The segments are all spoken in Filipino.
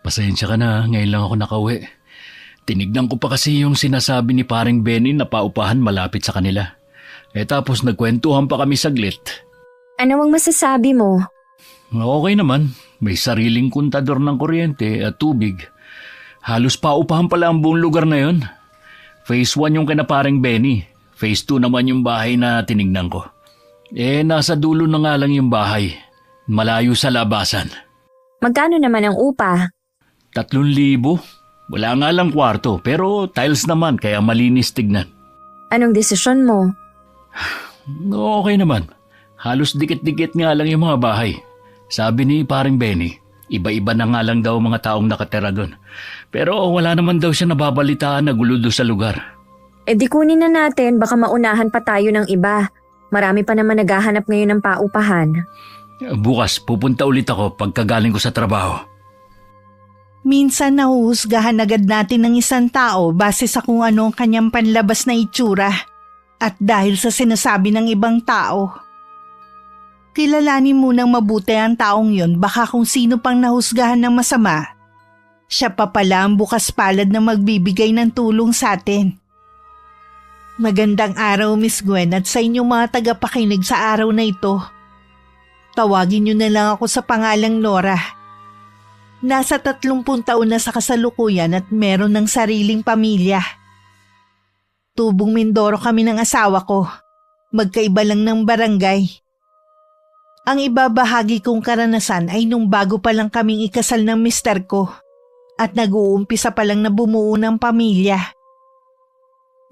Pasensya ka na, ngayon lang ako nakauwi. Tinignan ko pa kasi yung sinasabi ni paring Benny na paupahan malapit sa kanila. Tapos nagkwentuhan pa kami saglit. Ano ang masasabi mo? Okay naman, may sariling kontador ng kuryente at tubig. Halos paupahan pala ang buong lugar na yon. Phase 1 yung kina paring Benny. Phase 2 naman yung bahay na tinignan ko. Nasa dulo na nga lang yung bahay. Malayo sa labasan. Magkano naman ang upa? 3,000. Wala nga lang kwarto pero tiles naman kaya malinis tignan. Anong desisyon mo? Okay naman. Halos dikit-dikit nga lang yung mga bahay. Sabi ni paring Benny, iba-iba na nga lang daw mga taong nakatira doon. Pero wala naman daw siya nababalitaan na gulo doon sa lugar. Di kunin na natin, baka maunahan pa tayo ng iba. Marami pa naman naghahanap ngayon ng paupahan. Bukas pupunta ulit ako pagkagaling ko sa trabaho. Minsan nahuhusgahan agad natin ng isang tao base sa kung ano ang kanyang panlabas na itsura at dahil sa sinasabi ng ibang tao. Kilalanin munang mabuti ang taong yon, baka kung sino pang nahusgahan ng masama. Siya pa pala ang bukas palad na magbibigay ng tulong sa atin. Magandang araw, Miss Gwen, at sa inyong mga tagapakinig sa araw na ito. Tawagin niyo na lang ako sa pangalang Nora. Nasa 30 taon na sa kasalukuyan at meron ng sariling pamilya. Tubong Mindoro kami ng asawa ko. Magkaiba lang ng barangay. Ang ibabahagi kong karanasan ay nung bago pa lang kaming ikasal ng mister ko at nag-uumpisa pa lang na bumuo ng pamilya.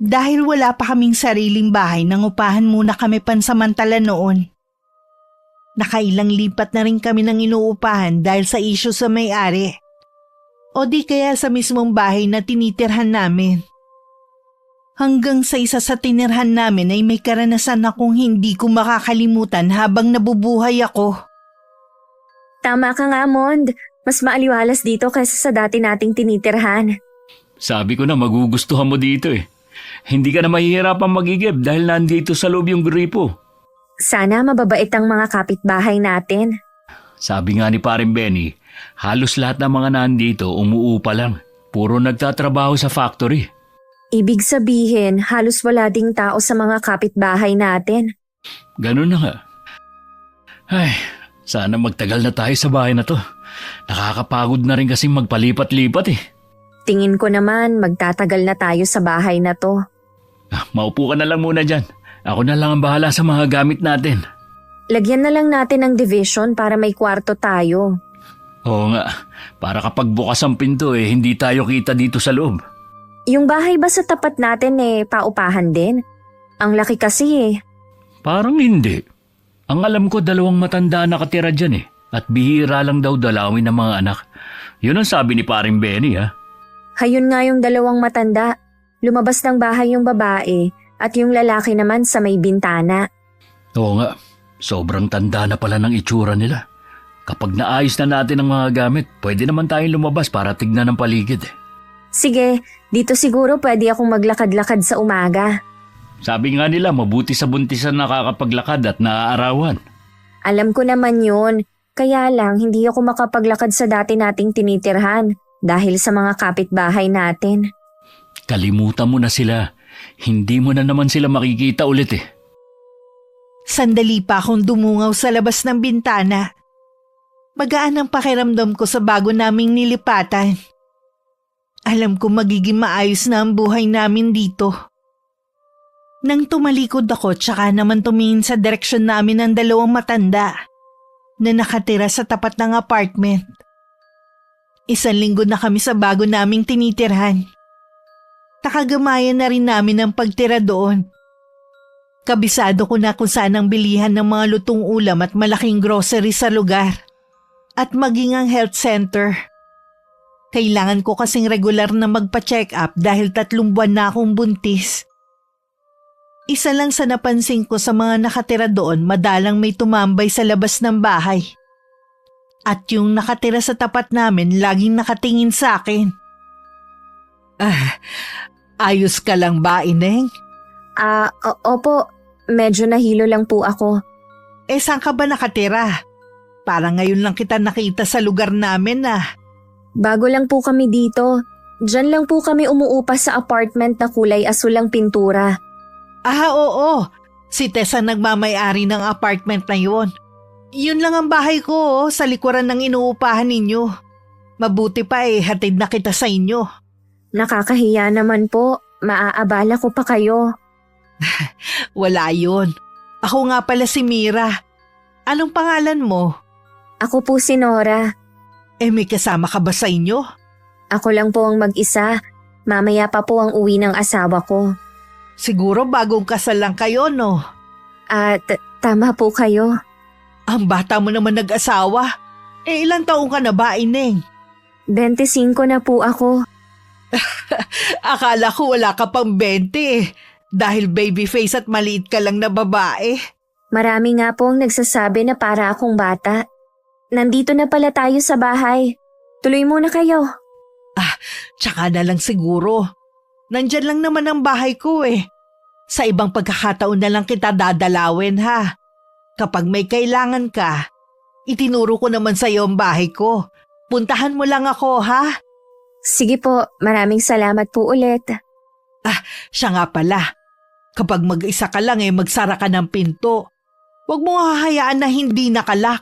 Dahil wala pa kaming sariling bahay, nangupahan muna kami pansamantala noon. Nakailang lipat na rin kami ng inuupahan dahil sa isyu sa may-ari. O di kaya sa mismong bahay na tinitirhan namin. Hanggang sa isa sa tinirhan namin ay may karanasan akong hindi ko makakalimutan habang nabubuhay ako. Tama ka nga, Mond. Mas maaliwalas dito kaysa sa dati nating tinitirhan. Sabi ko na magugustuhan mo dito eh. Hindi ka na mahihirapang magigib dahil nandito sa loob yung gripo. Sana mababait ang mga kapitbahay natin. Sabi nga ni paring Benny, halos lahat ng mga nandito umuupa lang. Puro nagtatrabaho sa factory. Ibig sabihin, halos wala ding tao sa mga kapitbahay natin. Ganun na nga. Ay, sana magtagal na tayo sa bahay na to. Nakakapagod na rin kasing magpalipat-lipat eh. Tingin ko naman magtatagal na tayo sa bahay na to. Maupo ka na lang muna dyan. Ako na lang ang bahala sa mga gamit natin. Lagyan na lang natin ng division para may kwarto tayo. Oo nga, para kapag bukas ang pinto hindi tayo kita dito sa loob. Yung bahay ba sa tapat natin paupahan din? Ang laki kasi Parang hindi. Ang alam ko 2 matanda nakatira dyan at bihira lang daw dalawin ng mga anak. Yun ang sabi ni paring Benny Hayun nga yung 2 matanda. Lumabas ng bahay yung babae at yung lalaki naman sa may bintana. Oo nga, sobrang tanda na pala ng itsura nila. Kapag naayos na natin ang mga gamit, pwede naman tayong lumabas para tignan ang paligid. Sige, dito siguro pwede akong maglakad-lakad sa umaga. Sabi nga nila mabuti sa buntisan nakakapaglakad at naaarawan. Alam ko naman yun, kaya lang hindi ako makapaglakad sa dati nating tinitirhan dahil sa mga kapitbahay natin. Kalimutan mo na sila. Hindi mo na naman sila makikita ulit Sandali pa akong dumungaw sa labas ng bintana. Magaan ang pakiramdam ko sa bago naming nilipatan. Alam ko magiging maayos na ang buhay namin dito. Nang tumalikod ako tsaka naman tumingin sa direksyon namin ng 2 matanda na nakatira sa tapat ng apartment. 1 linggo na kami sa bago naming tinitirhan. Nakagamayan na rin namin ang pagtira doon. Kabisado ko na kung saan ang bilihan ng mga lutong ulam at malaking grocery sa lugar. At maging ang health center. Kailangan ko kasing regular na magpa-check up dahil 3 buwan na akong buntis. Isa lang sa napansin ko sa mga nakatira doon, madalang may tumambay sa labas ng bahay. At yung nakatira sa tapat namin, laging nakatingin sa akin. Ayos ka lang ba, Ineng? Opo, medyo nahilo lang po ako. Saan ka ba nakatira? Parang ngayon lang kita nakita sa lugar namin . Bago lang po kami dito. Diyan lang po kami umuupa sa apartment na kulay asul ang pintura. Oo. Si Tessa nagmamay-ari ng apartment na yun. Yun lang ang bahay ko sa likuran ng inuupahan ninyo. Mabuti pa hatid na kita sa inyo. Nakakahiya naman po. Maaabala ko pa kayo. Wala yun. Ako nga pala si Mira. Anong pangalan mo? Ako po si Nora. May kasama ka ba sa inyo? Ako lang po ang mag-isa. Mamaya pa po ang uwi ng asawa ko. Siguro bagong kasal lang kayo, no? At tama po kayo. Ang bata mo naman nag-asawa. Ilang taong ka na ba, Ineng? 25 na po ako. Akala ko wala ka pang 20 dahil baby face at maliit ka lang na babae. Marami nga po ang nagsasabi na para akong bata. Nandito na pala tayo sa bahay. Tuloy muna kayo. Tsaka na lang siguro. Nandyan lang naman ang bahay ko Sa ibang pagkakataon na lang kita dadalawin ha. Kapag may kailangan ka, itinuro ko naman sa iyo ang bahay ko. Puntahan mo lang ako ha. Sige po, maraming salamat po ulit. Siya nga pala. Kapag mag-isa ka lang magsara ka ng pinto. Huwag mo hahayaan na hindi nakalak.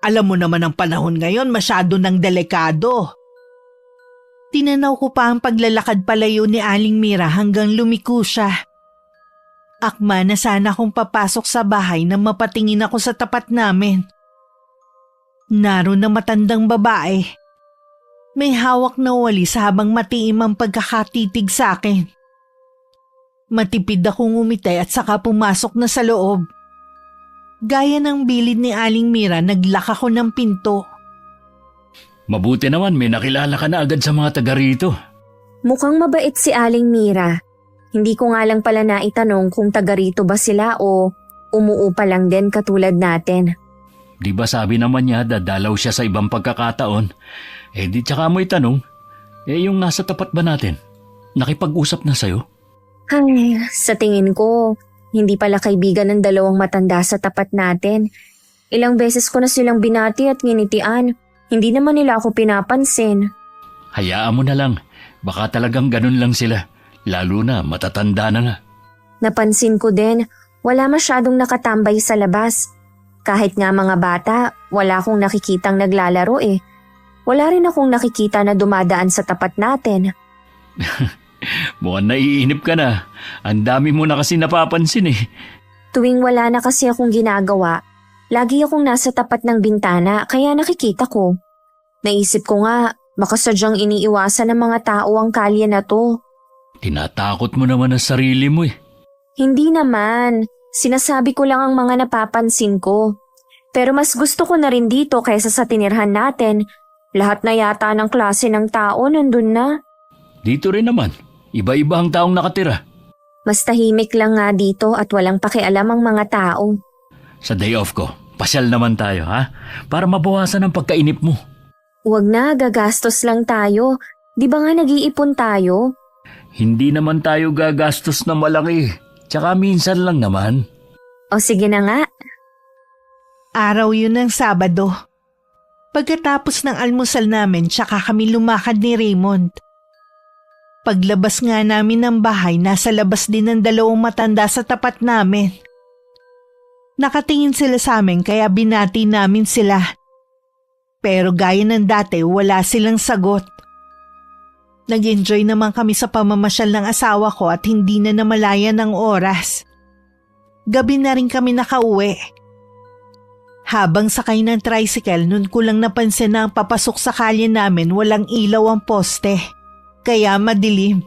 Alam mo naman ang panahon ngayon masyado ng delikado. Tinanaw ko pa ang paglalakad palayo ni Aling Mira hanggang lumiko siya. Akma na sana kung papasok sa bahay nang mapatingin ako sa tapat namin. Naroon na matandang babae. May hawak na walis habang matiim ang pagkakatitig sa akin. Matipid akong umitay at saka pumasok na sa loob. Gaya ng bilid ni Aling Mira, naglak ako ng pinto. Mabuti naman may nakilala ka na agad sa mga taga rito. Mukhang mabait si Aling Mira. Hindi ko nga lang pala naitanong kung taga rito ba sila o umuupa lang din katulad natin. Di ba sabi naman niya dadalaw siya sa ibang pagkakataon? Di tsaka mo itanong, yung nasa tapat ba natin? Nakipag-usap na sa'yo? Ay, sa tingin ko, hindi pala kaibigan ng dalawang matanda sa tapat natin. Ilang beses ko na silang binati at nginitian. Hindi naman nila ako pinapansin. Hayaan mo na lang. Baka talagang ganun lang sila. Lalo na matatanda na nga. Napansin ko din, wala masyadong nakatambay sa labas. Kahit nga mga bata, wala akong nakikitang naglalaro Wala rin akong nakikita na dumadaan sa tapat natin. Mukhang naiinip ka na. Ang dami mo na kasi napapansin Tuwing wala na kasi akong ginagawa, lagi akong nasa tapat ng bintana kaya nakikita ko. Naisip ko nga, baka sadyang iniiwasan ng mga tao ang kalye na to. Tinatakot mo naman ang sarili mo Hindi naman. Sinasabi ko lang ang mga napapansin ko. Pero mas gusto ko na rin dito kaysa sa tinirhan natin. Lahat na yata ng klase ng tao nandun na. Dito rin naman. Iba-iba ang taong nakatira. Mas tahimik lang nga dito at walang pakialam ang mga tao. Sa day off ko, pasyal naman tayo ha? Para mabawasan ang pagkainip mo. Huwag na, gagastos lang tayo. Di ba nga nag-iipon tayo? Hindi naman tayo gagastos na malaki. Tsaka minsan lang naman. O sige na nga. Araw yun ng Sabado. Pagkatapos ng almusal namin, tsaka kami lumakad ni Raymond. Paglabas nga namin ng bahay, nasa labas din ng dalawang matanda sa tapat namin. Nakatingin sila sa amin kaya binati namin sila. Pero gaya ng dati, wala silang sagot. Nag-enjoy naman kami sa pamamasyal ng asawa ko at hindi na namalayan ng oras. Gabi na rin kami nakauwi. Habang sakay ng tricycle, nun ko lang napansin na ang papasok sa kalye namin walang ilaw ang poste. Kaya madilim.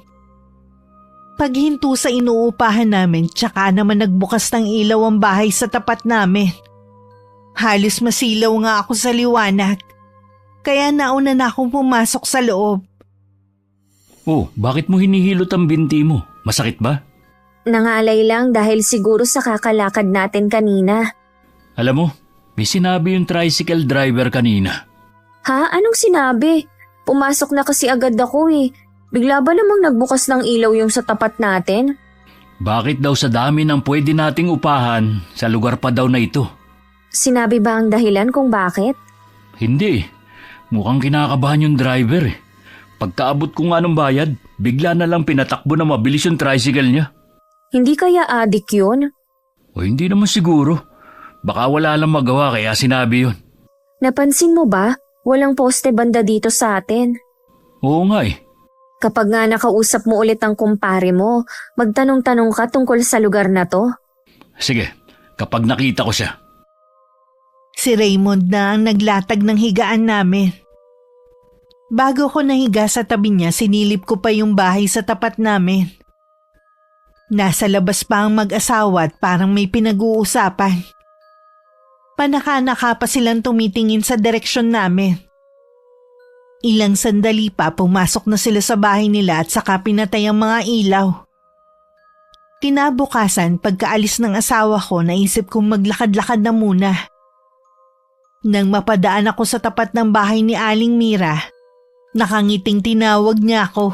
Paghinto sa inuupahan namin, tsaka naman nagbukas ng ilaw ang bahay sa tapat namin. Halos masilaw nga ako sa liwanag. Kaya nauna na akong pumasok sa loob. Oh, bakit mo hinihilot ang binti mo? Masakit ba? Nangalay lang dahil siguro sa kakalakad natin kanina. Alam mo, may sinabi yung tricycle driver kanina. Ha? Anong sinabi? Pumasok na kasi agad ako Bigla ba namang nagbukas ng ilaw yung sa tapat natin? Bakit daw sa dami ng pwede nating upahan, sa lugar pa daw na ito? Sinabi ba ang dahilan kung bakit? Hindi. Mukhang kinakabahan yung driver eh. Pagkaabot ko nga ng bayad, bigla na lang pinatakbo na mabilis yung tricycle niya. Hindi kaya adik yun? O hindi naman siguro. Baka wala lang magawa kaya sinabi yun. Napansin mo ba? Walang poste banda dito sa atin. Oo nga eh. Kapag nga nakausap mo ulit ang kumpare mo, magtanong-tanong ka tungkol sa lugar na to. Sige, kapag nakita ko siya. Si Raymond na ang naglatag ng higaan namin. Bago ko nahiga sa tabi niya, sinilip ko pa yung bahay sa tapat namin. Nasa labas pa ang mag-asawa at parang may pinag-uusapan. Panaka-naka pa silang tumitingin sa direksyon namin. Ilang sandali pa pumasok na sila sa bahay nila at saka pinatay ang mga ilaw. Kinabukasan, pagkaalis ng asawa ko, naisip kong maglakad-lakad na muna. Nang mapadaan ako sa tapat ng bahay ni Aling Mira, nakangiting tinawag niya ako.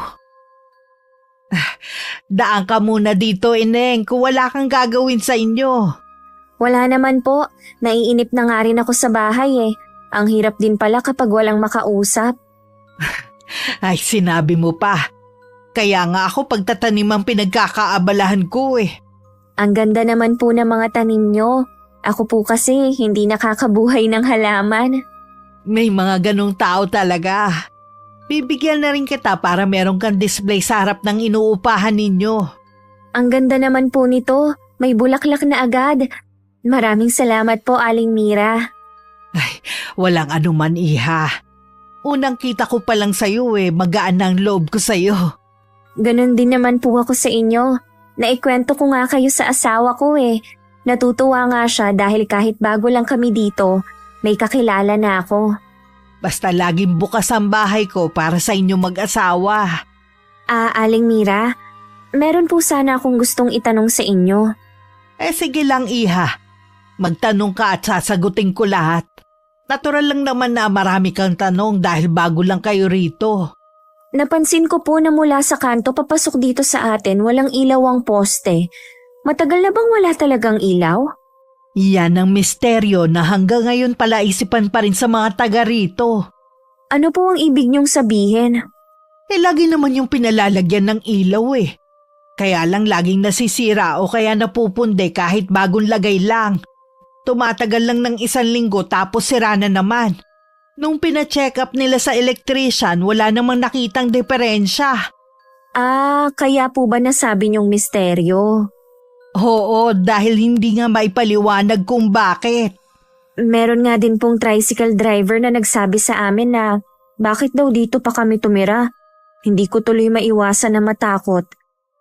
Daan ka muna dito, Ineng, kung wala kang gagawin sa inyo. Wala naman po. Naiinip na nga rin ako sa bahay eh. Ang hirap din pala kapag walang makausap. Ay, sinabi mo pa. Kaya nga ako pagtatanim ang pinagkakaabalahan ko eh. Ang ganda naman po ng mga tanim nyo. Ako po kasi hindi nakakabuhay ng halaman. May mga ganong tao talaga. Bibigyan na rin kita para meron kang display sa harap ng inuupahan ninyo. Ang ganda naman po nito. May bulaklak na agad. Maraming salamat po, Aling Mira. Ay, walang anuman, iha. Unang kita ko pa lang sa'yo magaan na ang loob ko sa'yo. Ganon din naman po ako sa inyo. Naikwento ko nga kayo sa asawa ko eh. Natutuwa nga siya dahil kahit bago lang kami dito, may kakilala na ako. Basta laging bukas ang bahay ko para sa inyo mag-asawa. Aling Mira, meron po sana akong gustong itanong sa inyo. Sige lang, iha. Magtanong ka at sasagutin ko lahat. Natural lang naman na marami kang tanong dahil bago lang kayo rito. Napansin ko po na mula sa kanto papasok dito sa atin walang ilaw ang poste. Matagal na bang wala talagang ilaw? Yan ang misteryo na hanggang ngayon pala isipan pa rin sa mga taga rito. Ano po ang ibig niyong sabihin? Lagi naman yung pinalalagyan ng ilaw Kaya lang laging nasisira o kaya napupunde kahit bagong lagay lang. Tumatagal lang ng 1 linggo tapos sira na naman. Nung pina-check up nila sa electrician, wala namang nakitang diferensya. Kaya po ba nasabi niyong misteryo? Oo, dahil hindi nga maipaliwanag kung bakit. Meron nga din pong tricycle driver na nagsabi sa amin na bakit daw dito pa kami tumira. Hindi ko tuloy maiwasan na matakot.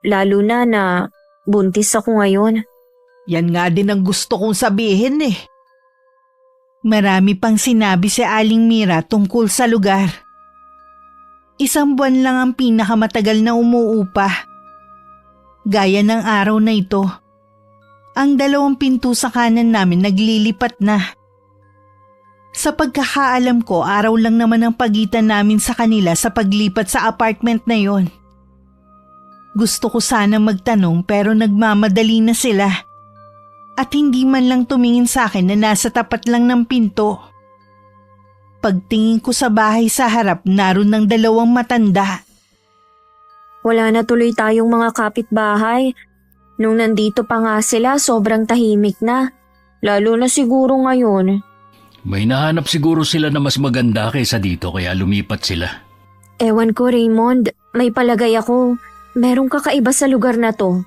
Lalo na buntis ako ngayon. Yan nga din ang gusto kong sabihin Marami pang sinabi si Aling Mira tungkol sa lugar. 1 buwan lang ang pinakamatagal na umuupa. Gaya ng araw na ito, ang 2 pinto sa kanan namin naglilipat na. Sa pagkakaalam ko, araw lang naman ang pagitan namin sa kanila sa paglipat sa apartment na yon. Gusto ko sana magtanong pero nagmamadali na sila. At hindi man lang tumingin sa akin na nasa tapat lang ng pinto. Pagtingin ko sa bahay sa harap, naroon ng 2 matanda. Wala na tuloy tayong mga kapitbahay. Nung nandito pa nga sila, sobrang tahimik na. Lalo na siguro ngayon. May nahanap siguro sila na mas maganda kaysa dito kaya lumipat sila. Ewan ko, Raymond. May palagay ako. Merong kakaiba sa lugar na to.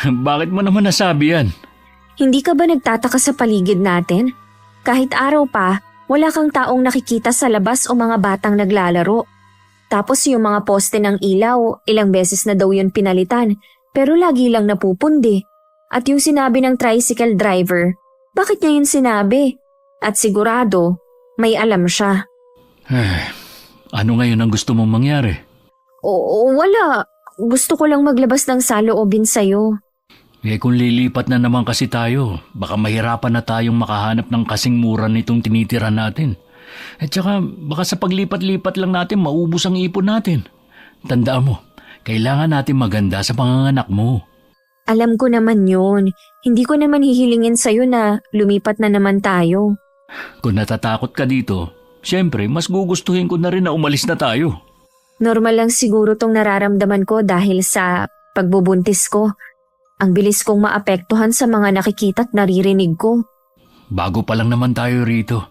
Bakit mo naman nasabi yan? Hindi ka ba nagtataka sa paligid natin? Kahit araw pa, wala kang taong nakikita sa labas o mga batang naglalaro. Tapos yung mga poste ng ilaw, ilang beses na daw yun pinalitan, pero lagi lang napupundi. At yung sinabi ng tricycle driver, bakit niya yun sinabi? At sigurado, may alam siya. Ano ngayon ang gusto mong mangyari? Oo, wala. Gusto ko lang maglabas ng saloobin sa'yo. Kung lilipat na naman kasi tayo, baka mahirapan na tayong makahanap ng kasing mura nitong tinitira natin. At saka baka sa paglipat-lipat lang natin maubos ang ipon natin. Tandaan mo, kailangan natin maganda sa panganganak mo. Alam ko naman yun. Hindi ko naman hihilingin sa'yo na lumipat na naman tayo. Kung natatakot ka dito, Siyempre, mas gugustuhin ko na rin na umalis na tayo. Normal lang siguro tong nararamdaman ko dahil sa pagbubuntis ko. Ang bilis kong maapektuhan sa mga nakikita at naririnig ko. Bago pa lang naman tayo rito.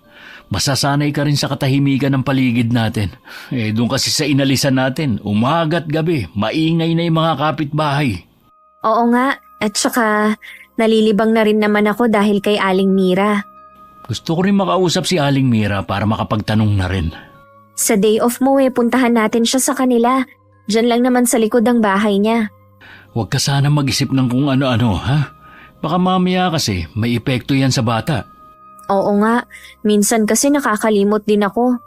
Masasanay ka rin sa katahimikan ng paligid natin. Doon kasi sa inalisan natin, umaga't gabi, maingay na yung mga kapitbahay. Oo nga, at saka nalilibang na rin naman ako dahil kay Aling Mira. Gusto ko rin makausap si Aling Mira para makapagtanong na rin. Sa day off mo puntahan natin siya sa kanila. Diyan lang naman sa likod ng bahay niya. Huwag ka sana mag-isip ng kung ano-ano, ha? Baka mamaya kasi may epekto yan sa bata. Oo nga, minsan kasi nakakalimot din ako.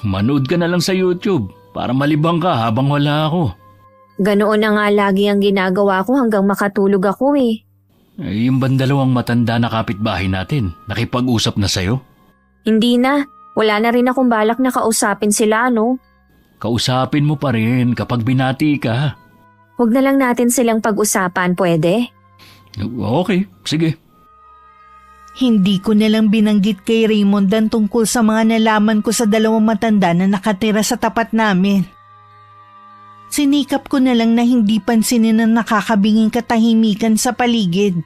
Manood ka na lang sa YouTube para malibang ka habang wala ako. Ganoon na nga lagi ang ginagawa ko hanggang makatulog ako Yung bandalawang matanda na kapitbahay natin, nakipag-usap na sa'yo? Hindi na, wala na rin akong balak na kausapin sila, no? Kausapin mo pa rin kapag binati ka. Huwag na lang natin silang pag-usapan, pwede? Okay, sige. Hindi ko nalang binanggit kay Raymond ang tungkol sa mga nalaman ko sa dalawang matanda na nakatira sa tapat namin. Sinikap ko na lang na hindi pansinin ang nakakabinging katahimikan sa paligid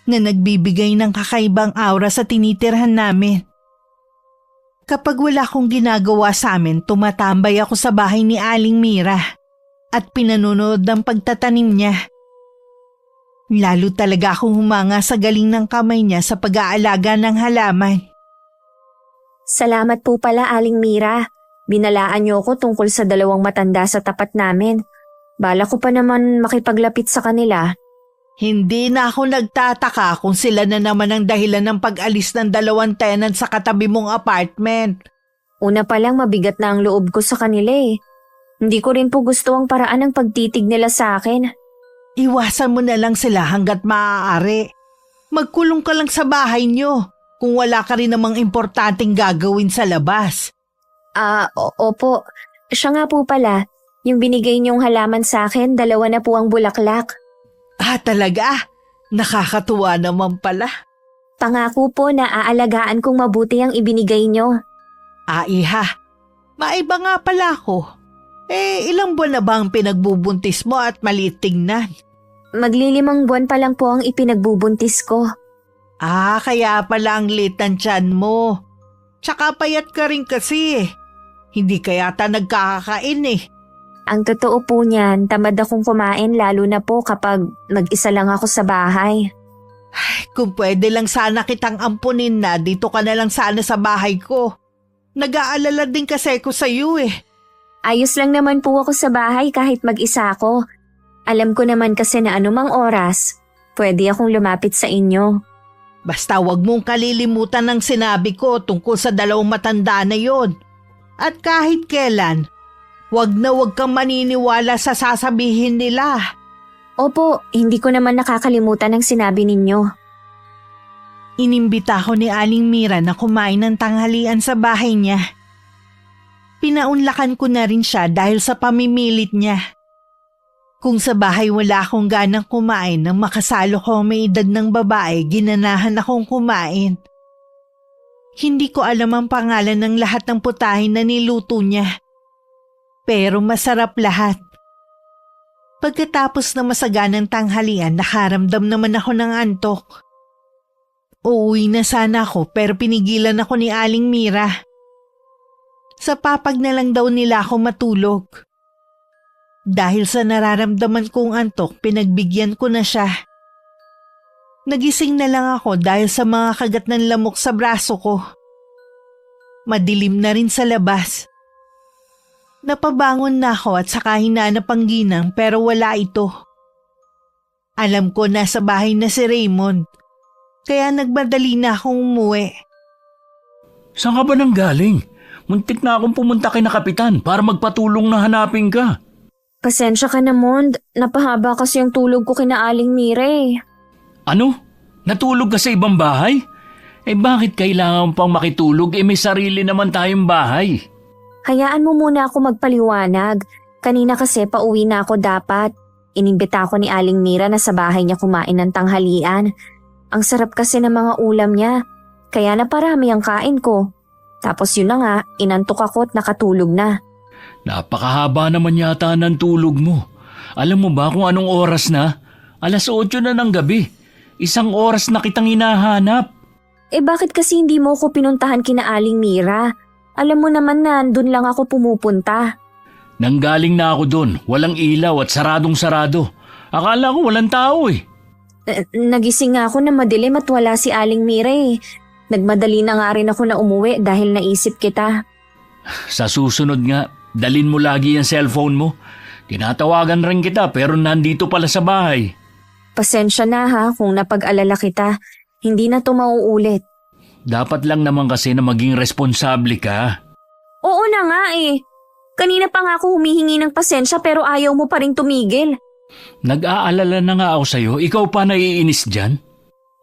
na nagbibigay ng kakaibang aura sa tinitirhan namin. Kapag wala akong ginagawa sa amin, tumatambay ako sa bahay ni Aling Mira at pinanonood ng pagtatanim niya. Lalo talaga akong humanga sa galing ng kamay niya sa pag-aalaga ng halaman. Salamat po pala, Aling Mira. Binalaan niyo ako tungkol sa dalawang matanda sa tapat namin. Bala ko pa naman makipaglapit sa kanila. Hindi na ako nagtataka kung sila na naman ang dahilan ng pag-alis ng dalawang tenant sa katabi mong apartment. Una pa lang mabigat na ang loob ko sa kanila Hindi ko rin po gusto ang paraan ng pagtitig nila sa akin. Iwasan mo na lang sila hanggat maaari. Magkulong ka lang sa bahay niyo kung wala ka rin namang importanteng gagawin sa labas. Opo. Siya nga po pala, yung binigay niyong halaman sa akin, 2 na po ang bulaklak. Talaga? Nakakatuwa naman pala. Pangako po na aalagaan kong mabuti ang ibinigay niyo. Iha, maiba nga pala ako. Ilang buwan na ba ang pinagbubuntis mo at maliit tingnan? Magli5 buwan pa lang po ang ipinagbubuntis ko. Kaya pala ang liit ng tiyan mo. Tsaka payat ka rin kasi Hindi ka yata nagkakakain Ang totoo po niyan, tamad akong kumain lalo na po kapag mag-isa lang ako sa bahay. Kung pwede lang sana kitang ampunin na dito ka na lang sana sa bahay ko. Nag-aalala din kasi ko sa iyo Ayos lang naman po ako sa bahay kahit mag-isa ako. Alam ko naman kasi na anumang oras, pwede akong lumapit sa inyo. Basta wag mong kalilimutan ng sinabi ko tungkol sa dalawang matanda na yon. At kahit kailan, wag kang maniniwala sa sasabihin nila. Opo, hindi ko naman nakakalimutan ang sinabi ninyo. Inimbita ko ni Aling Mira na kumain ng tanghalian sa bahay niya. Pinaunlakan ko na rin siya dahil sa pamimilit niya. Kung sa bahay wala akong ganang kumain nang makasalo ko may edad ng babae, ginanahan akong kumain. Hindi ko alam ang pangalan ng lahat ng putahin na niluto niya. Pero masarap lahat. Pagkatapos na masaganang tanghalian, nakaramdam naman ako ng antok. Uuwi na sana ako pero pinigilan ako ni Aling Mira. Sa papag na lang daw nila ako matulog. Dahil sa nararamdaman kong antok, pinagbigyan ko na siya. Nagising na lang ako dahil sa mga kagat ng lamok sa braso ko. Madilim na rin sa labas. Napabangon na ako at saka hinanap ang ginang pero wala ito. Alam ko nasa bahay na si Raymond, kaya nagmadali na akong umuwi. Saan ka ba nang galing? Muntik na akong pumunta kay na kapitan para magpatulong na hanapin ka. Pasensya ka na, Mond. Napahaba kasi yung tulog ko kina Aling Mira Ano? Natulog ka sa ibang bahay? Bakit kailangan pang makitulog? May sarili naman tayong bahay. Hayaan mo muna ako magpaliwanag. Kanina kasi pauwi na ako dapat. Inimbita ako ni Aling Mira na sa bahay niya kumain ng tanghalian. Ang sarap kasi ng mga ulam niya. Kaya naparami ang kain ko. Tapos yun na nga, inantok ako at nakatulog na. Napakahaba naman yata ng tulog mo. Alam mo ba kung anong oras na? 8:00 na ng gabi. 1 oras na kitang hinahanap. Bakit kasi hindi mo ko pinuntahan kina Aling Mira? Alam mo naman na doon lang ako pumupunta. Nanggaling na ako doon. Walang ilaw at saradong-sarado. Akala ko walang tao eh. Nagising nga ako na madilim at wala si Aling Mira eh. Nagmadali na nga rin ako na umuwi dahil naisip kita. Sa susunod nga, dalin mo lagi ang cellphone mo. Tinatawagan rin kita pero nandito pala sa bahay. Pasensya na ha kung napag-alala kita. Hindi na to mauulit. Dapat lang naman kasi na maging responsable ka. Oo na nga eh. Kanina pa nga ako humihingi ng pasensya pero ayaw mo pa rin tumigil. Nag-aalala na nga ako sa'yo. Ikaw pa naiinis dyan?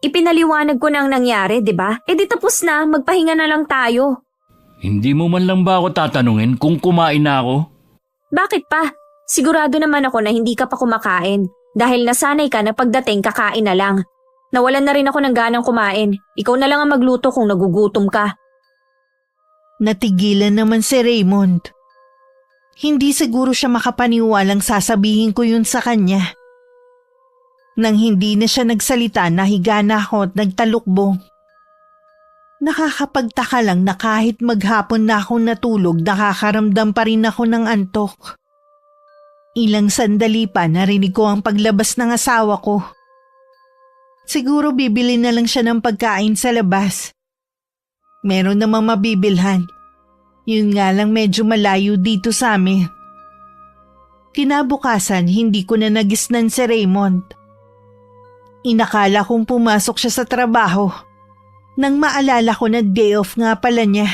Ipinaliwanag ko na ang nangyari, di ba? Di tapos na, magpahinga na lang tayo. Hindi mo man lang ba ako tatanungin kung kumain na ako? Bakit pa? Sigurado naman ako na hindi ka pa kumakain. Dahil nasanay ka na pagdating kakain na lang. Nawalan na rin ako ng ganang kumain. Ikaw na lang ang magluto kung nagugutom ka. Natigilan naman si Raymond. Hindi siguro siya makapaniwalang sasabihin ko yun sa kanya. Nang hindi na siya nagsalita, nahiga na ako at nagtalukbong. Nakakapagtaka lang na kahit maghapon na akong natulog, nakakaramdam pa rin ako ng antok. Ilang sandali pa narinig ko ang paglabas ng asawa ko. Siguro bibili na lang siya ng pagkain sa labas. Meron namang mabibilhan. Yun nga lang medyo malayo dito sa amin. Kinabukasan, hindi ko na nagisnan si Raymond. Inakala kong pumasok siya sa trabaho. Nang maalala ko na day off nga pala niya.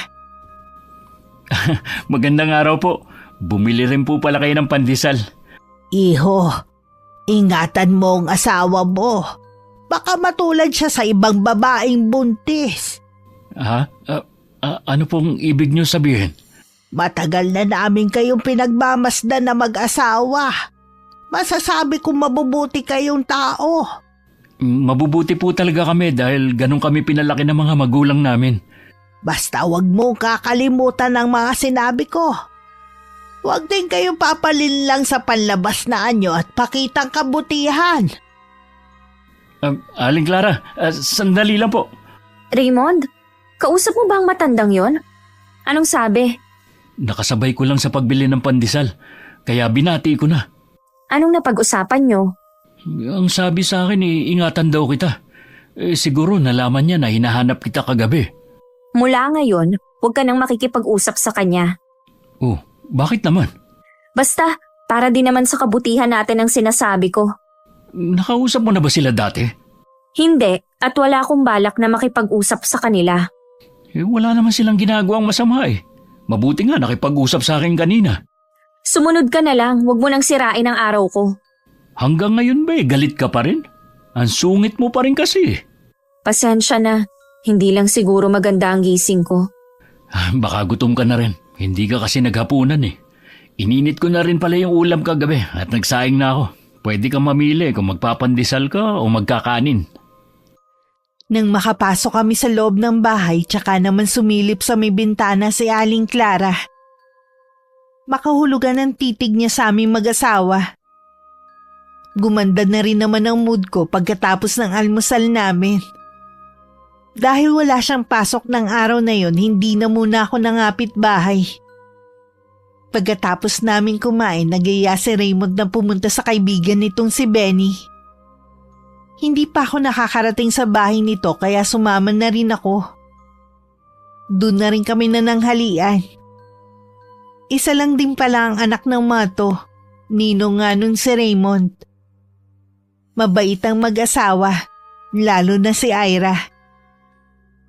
Magandang araw po. Bumili rin po pala kayo ng pandesal. Iho, ingatan mo ang asawa mo. Baka matulad siya sa ibang babaeng buntis. Ha? Ano pong ibig niyo sabihin? Matagal na namin kayong pinagmamasdan na mag-asawa. Masasabi kong mabubuti kayong tao. Mabubuti po talaga kami dahil ganun kami pinalaki ng mga magulang namin. Basta wag mong kakalimutan ang mga sinabi ko. Huwag din kayong papalin lang sa panlabas na anyo at pakitang kabutihan. Aling Clara, sandali lang po. Raymond, kausap mo ba ang matandang yon? Anong sabi? Nakasabay ko lang sa pagbili ng pandesal, kaya binati ko na. Anong napag-usapan nyo? Ang sabi sa akin, ingatan daw kita. Siguro nalaman niya na hinahanap kita kagabi. Mula ngayon, huwag ka nang makikipag-usap sa kanya. Oh, bakit naman? Basta, para din naman sa kabutihan natin ang sinasabi ko. Nakausap mo na ba sila dati? Hindi, at wala akong balak na makipag-usap sa kanila. Wala naman silang ginagawang masama eh. Mabuti nga nakipag-usap sa akin kanina. Sumunod ka na lang, huwag mo nang sirain ang araw ko. Hanggang ngayon ba galit ka pa rin? Ang sungit mo pa rin kasi. Pasensya na, hindi lang siguro maganda ang gising ko. Baka gutom ka na rin. Hindi ka kasi naghapunan eh. Ininit ko na rin pala yung ulam kagabi at nagsaing na ako. Pwede kang mamili kung magpapandesal ka o magkakanin. Nang makapasok kami sa loob ng bahay, tsaka naman sumilip sa may bintana si Aling Clara. Makahulugan ang titig niya sa aming mag-asawa. Gumanda na rin naman ang mood ko pagkatapos ng almusal namin. Dahil wala siyang pasok ng araw na yon, hindi na muna ako nangapit bahay. Pagkatapos namin kumain, nag-iya si Raymond na pumunta sa kaibigan nitong si Benny. Hindi pa ako nakakarating sa bahay nito kaya sumama na rin ako. Doon na rin kami nananghalian. Isa lang din pala ang anak ng Mato, ninong nga nun si Raymond. Mabait ang mag-asawa, lalo na si Ira.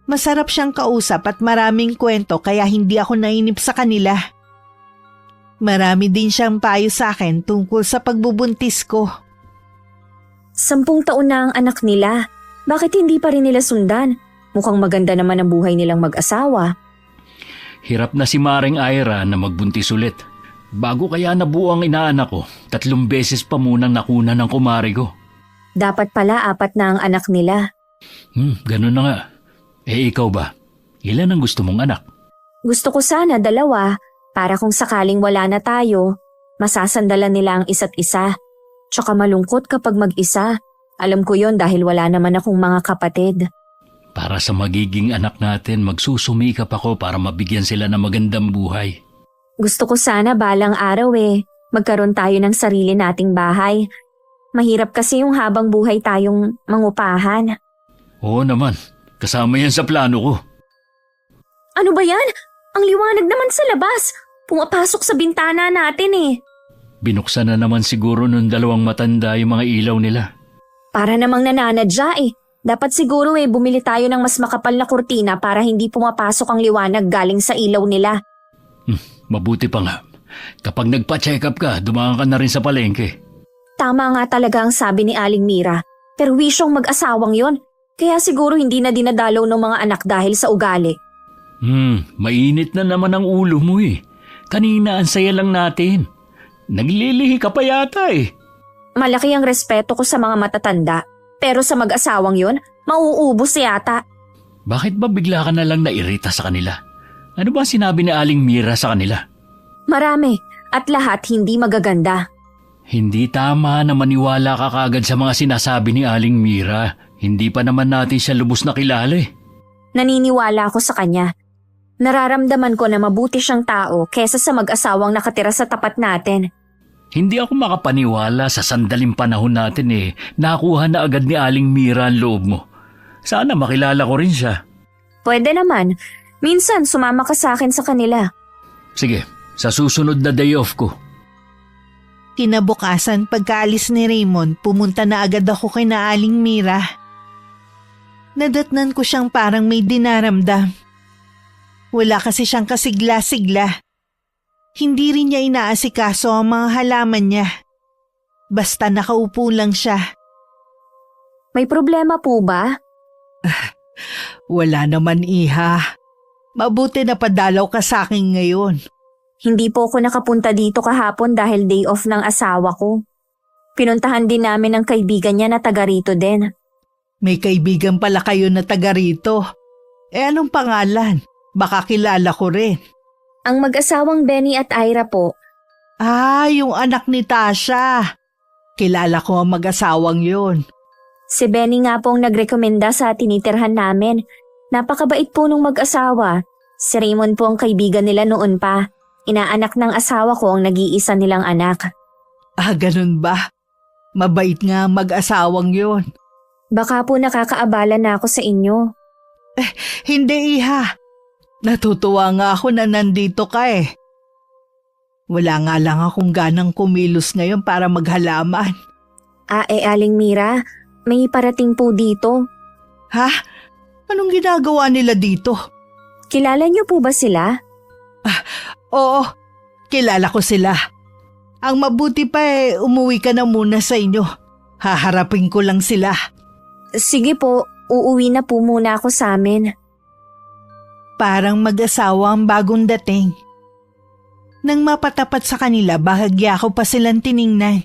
Masarap siyang kausap at maraming kwento kaya hindi ako nainip sa kanila. Marami din siyang payo sa akin tungkol sa pagbubuntis ko. 10 taon na ang anak nila. Bakit hindi pa rin nila sundan? Mukhang maganda naman ang buhay nilang mag-asawa. Hirap na si Maring Ira na magbuntis ulit. Bago kaya nabuo ang inaanak ko, 3 beses pa munang nakuna ng kumari ko. Dapat pala 4 na ang anak nila. Ganun na nga. Ikaw ba? Ilan ang gusto mong anak? Gusto ko sana 2 para kung sakaling wala na tayo, masasandalan nila ang isa't isa. Tsaka malungkot kapag mag-isa. Alam ko yon dahil wala naman akong mga kapatid. Para sa magiging anak natin, magsusumikap ako para mabigyan sila ng magandang buhay. Gusto ko sana balang araw magkaroon tayo ng sarili nating bahay. Mahirap kasi yung habang buhay tayong mangupahan. Oo naman, kasama yan sa plano ko. Ano ba yan? Ang liwanag naman sa labas. Pumapasok sa bintana natin Binuksan na naman siguro nung 2 matanda yung mga ilaw nila. Para namang nananadya Dapat siguro bumili tayo ng mas makapal na kurtina para hindi pumapasok ang liwanag galing sa ilaw nila. Mabuti pa nga. Kapag nagpa-check up ka, dumaan ka na rin sa palengke. Tama nga talaga ang sabi ni Aling Mira. Pero wisyong mag-asawang yon. Kaya siguro hindi na dinadalaw ng mga anak dahil sa ugali. Mainit na naman ang ulo mo Kanina ang saya lang natin. Naglilihi ka pa yata Malaki ang respeto ko sa mga matatanda. Pero sa mag-asawang yon, mauubos yata. Bakit ba bigla ka na lang nairita sa kanila? Ano ba sinabi ni Aling Mira sa kanila? Marami at lahat hindi magaganda. Hindi tama na maniwala ka kagad sa mga sinasabi ni Aling Mira. Hindi pa naman natin siya lubos na kilala Naniniwala ako sa kanya. Nararamdaman ko na mabuti siyang tao kesa sa mag-asawang nakatira sa tapat natin. Hindi ako makapaniwala sa sandaling panahon natin nakuha na agad ni Aling Mira ang loob mo. Sana makilala ko rin siya. Pwede naman. Minsan sumama ka sa akin sa kanila. Sige, sa susunod na day off ko. Kinabukasan pagkaalis ni Raymond, pumunta na agad ako kay na Aling Mira. Nadatnan ko siyang parang may dinaramdam. Wala kasi siyang kasigla-sigla. Hindi rin niya inaasikaso ang mga halaman niya. Basta nakaupo lang siya. May problema po ba? Wala naman, iha. Mabuti na padalaw ka sa akin ngayon. Hindi po ako nakapunta dito kahapon dahil day off ng asawa ko. Pinuntahan din namin ang kaibigan niya na taga rito din. May kaibigan pala kayo na taga rito. Anong pangalan? Baka kilala ko rin. Ang mag-asawang Benny at Ira po. Yung anak ni Tasha. Kilala ko ang mag-asawang yun. Si Benny nga pong nagrekomenda sa tinitirhan namin. Napakabait po nung mag-asawa. Si Raymond po ang kaibigan nila noon pa. Inaanak ng asawa ko ang nag-iisa nilang anak. Ganun ba? Mabait nga ang mag-asawang yun. Baka po nakakaabala na ako sa inyo. Hindi, iha. Natutuwa nga ako na nandito ka Wala nga lang akong ganang kumilos ngayon para maghalaman. Aling Mira, may parating po dito. Ha? Anong ginagawa nila dito? Kilala niyo po ba sila? Oo, kilala ko sila. Ang mabuti pa umuwi ka na muna sa inyo. Haharapin ko lang sila. Sige po, uuwi na po muna ako sa amin. Parang mag-asawa ang bagong dating. Nang mapatapat sa kanila, bahagya ko pa silang tiningnan.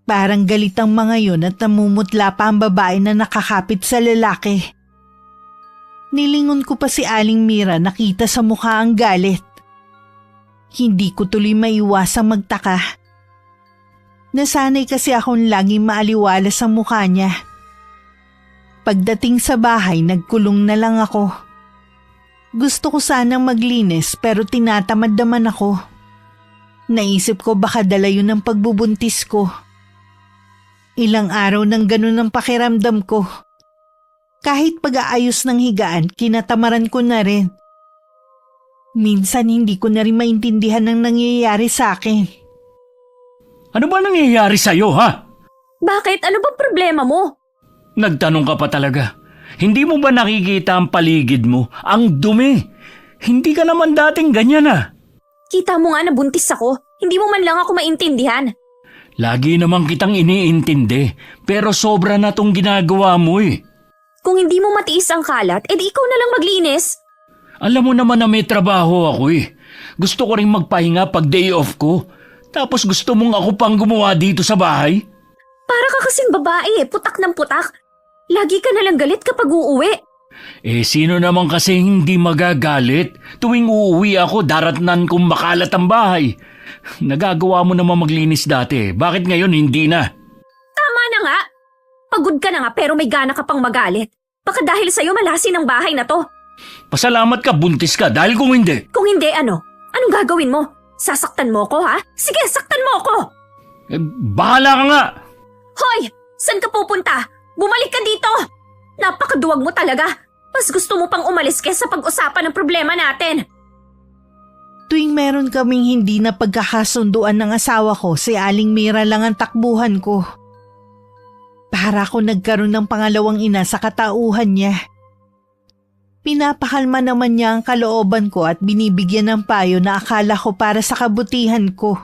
Parang galit ang mga yun at namumutla pa ang babae na nakakapit sa lalaki. Nilingon ko pa si Aling Mira, nakita sa mukha ang galit. Hindi ko tuloy maiwasang magtaka. Nasanay kasi akong laging maaliwala sa mukha niya. Pagdating sa bahay, nagkulong na lang ako. Gusto ko sanang maglinis pero tinatamad naman ako. Naisip ko baka dala yun ang pagbubuntis ko. Ilang araw nang ganun ang pakiramdam ko. Kahit pag-aayos ng higaan, kinatamaran ko na rin. Minsan hindi ko na rin maintindihan ang nangyayari sa akin. Ano ba nangyayari sa'yo, ha? Bakit? Ano ba problema mo? Nagtanong ka pa talaga. Hindi mo ba nakikita ang paligid mo? Ang dumi. Hindi ka naman dating ganyan Kita mo nga na buntis ako. Hindi mo man lang ako maintindihan. Lagi naman kitang iniintindi. Pero sobra na tong ginagawa mo Kung hindi mo matiis ang kalat, edi ikaw na lang maglinis. Alam mo naman na may trabaho ako Gusto ko rin magpahinga pag day off ko. Tapos gusto mong ako pang gumawa dito sa bahay? Para ka kasing babae putak ng putak. Lagi ka nalang galit kapag uuwi. Sino naman kasi hindi magagalit? Tuwing uuwi ako, daratnan kong makalat ang bahay. Nagagawa mo naman maglinis dati. Bakit ngayon hindi na? Tama na nga. Pagod ka na nga pero may gana ka pang magalit. Baka dahil sa'yo malasin ang bahay na to. Pasalamat ka, buntis ka. Dahil kung hindi... Kung hindi, ano? Anong gagawin mo? Sasaktan mo ko, ha? Sige, saktan mo ko! Bahala ka nga! Hoy! Saan ka pupunta? Bumalik ka dito! Napakaduwag mo talaga. Mas gusto mo pang umalis kaysa pag-usapan ng problema natin. Tuwing meron kaming hindi na pagkakasunduan ng asawa ko, si Aling Mira lang ang takbuhan ko. Para ako nagkaroon ng pangalawang ina sa katauhan niya. Pinapakalma naman niya ang kalooban ko at binibigyan ng payo na akala ko para sa kabutihan ko.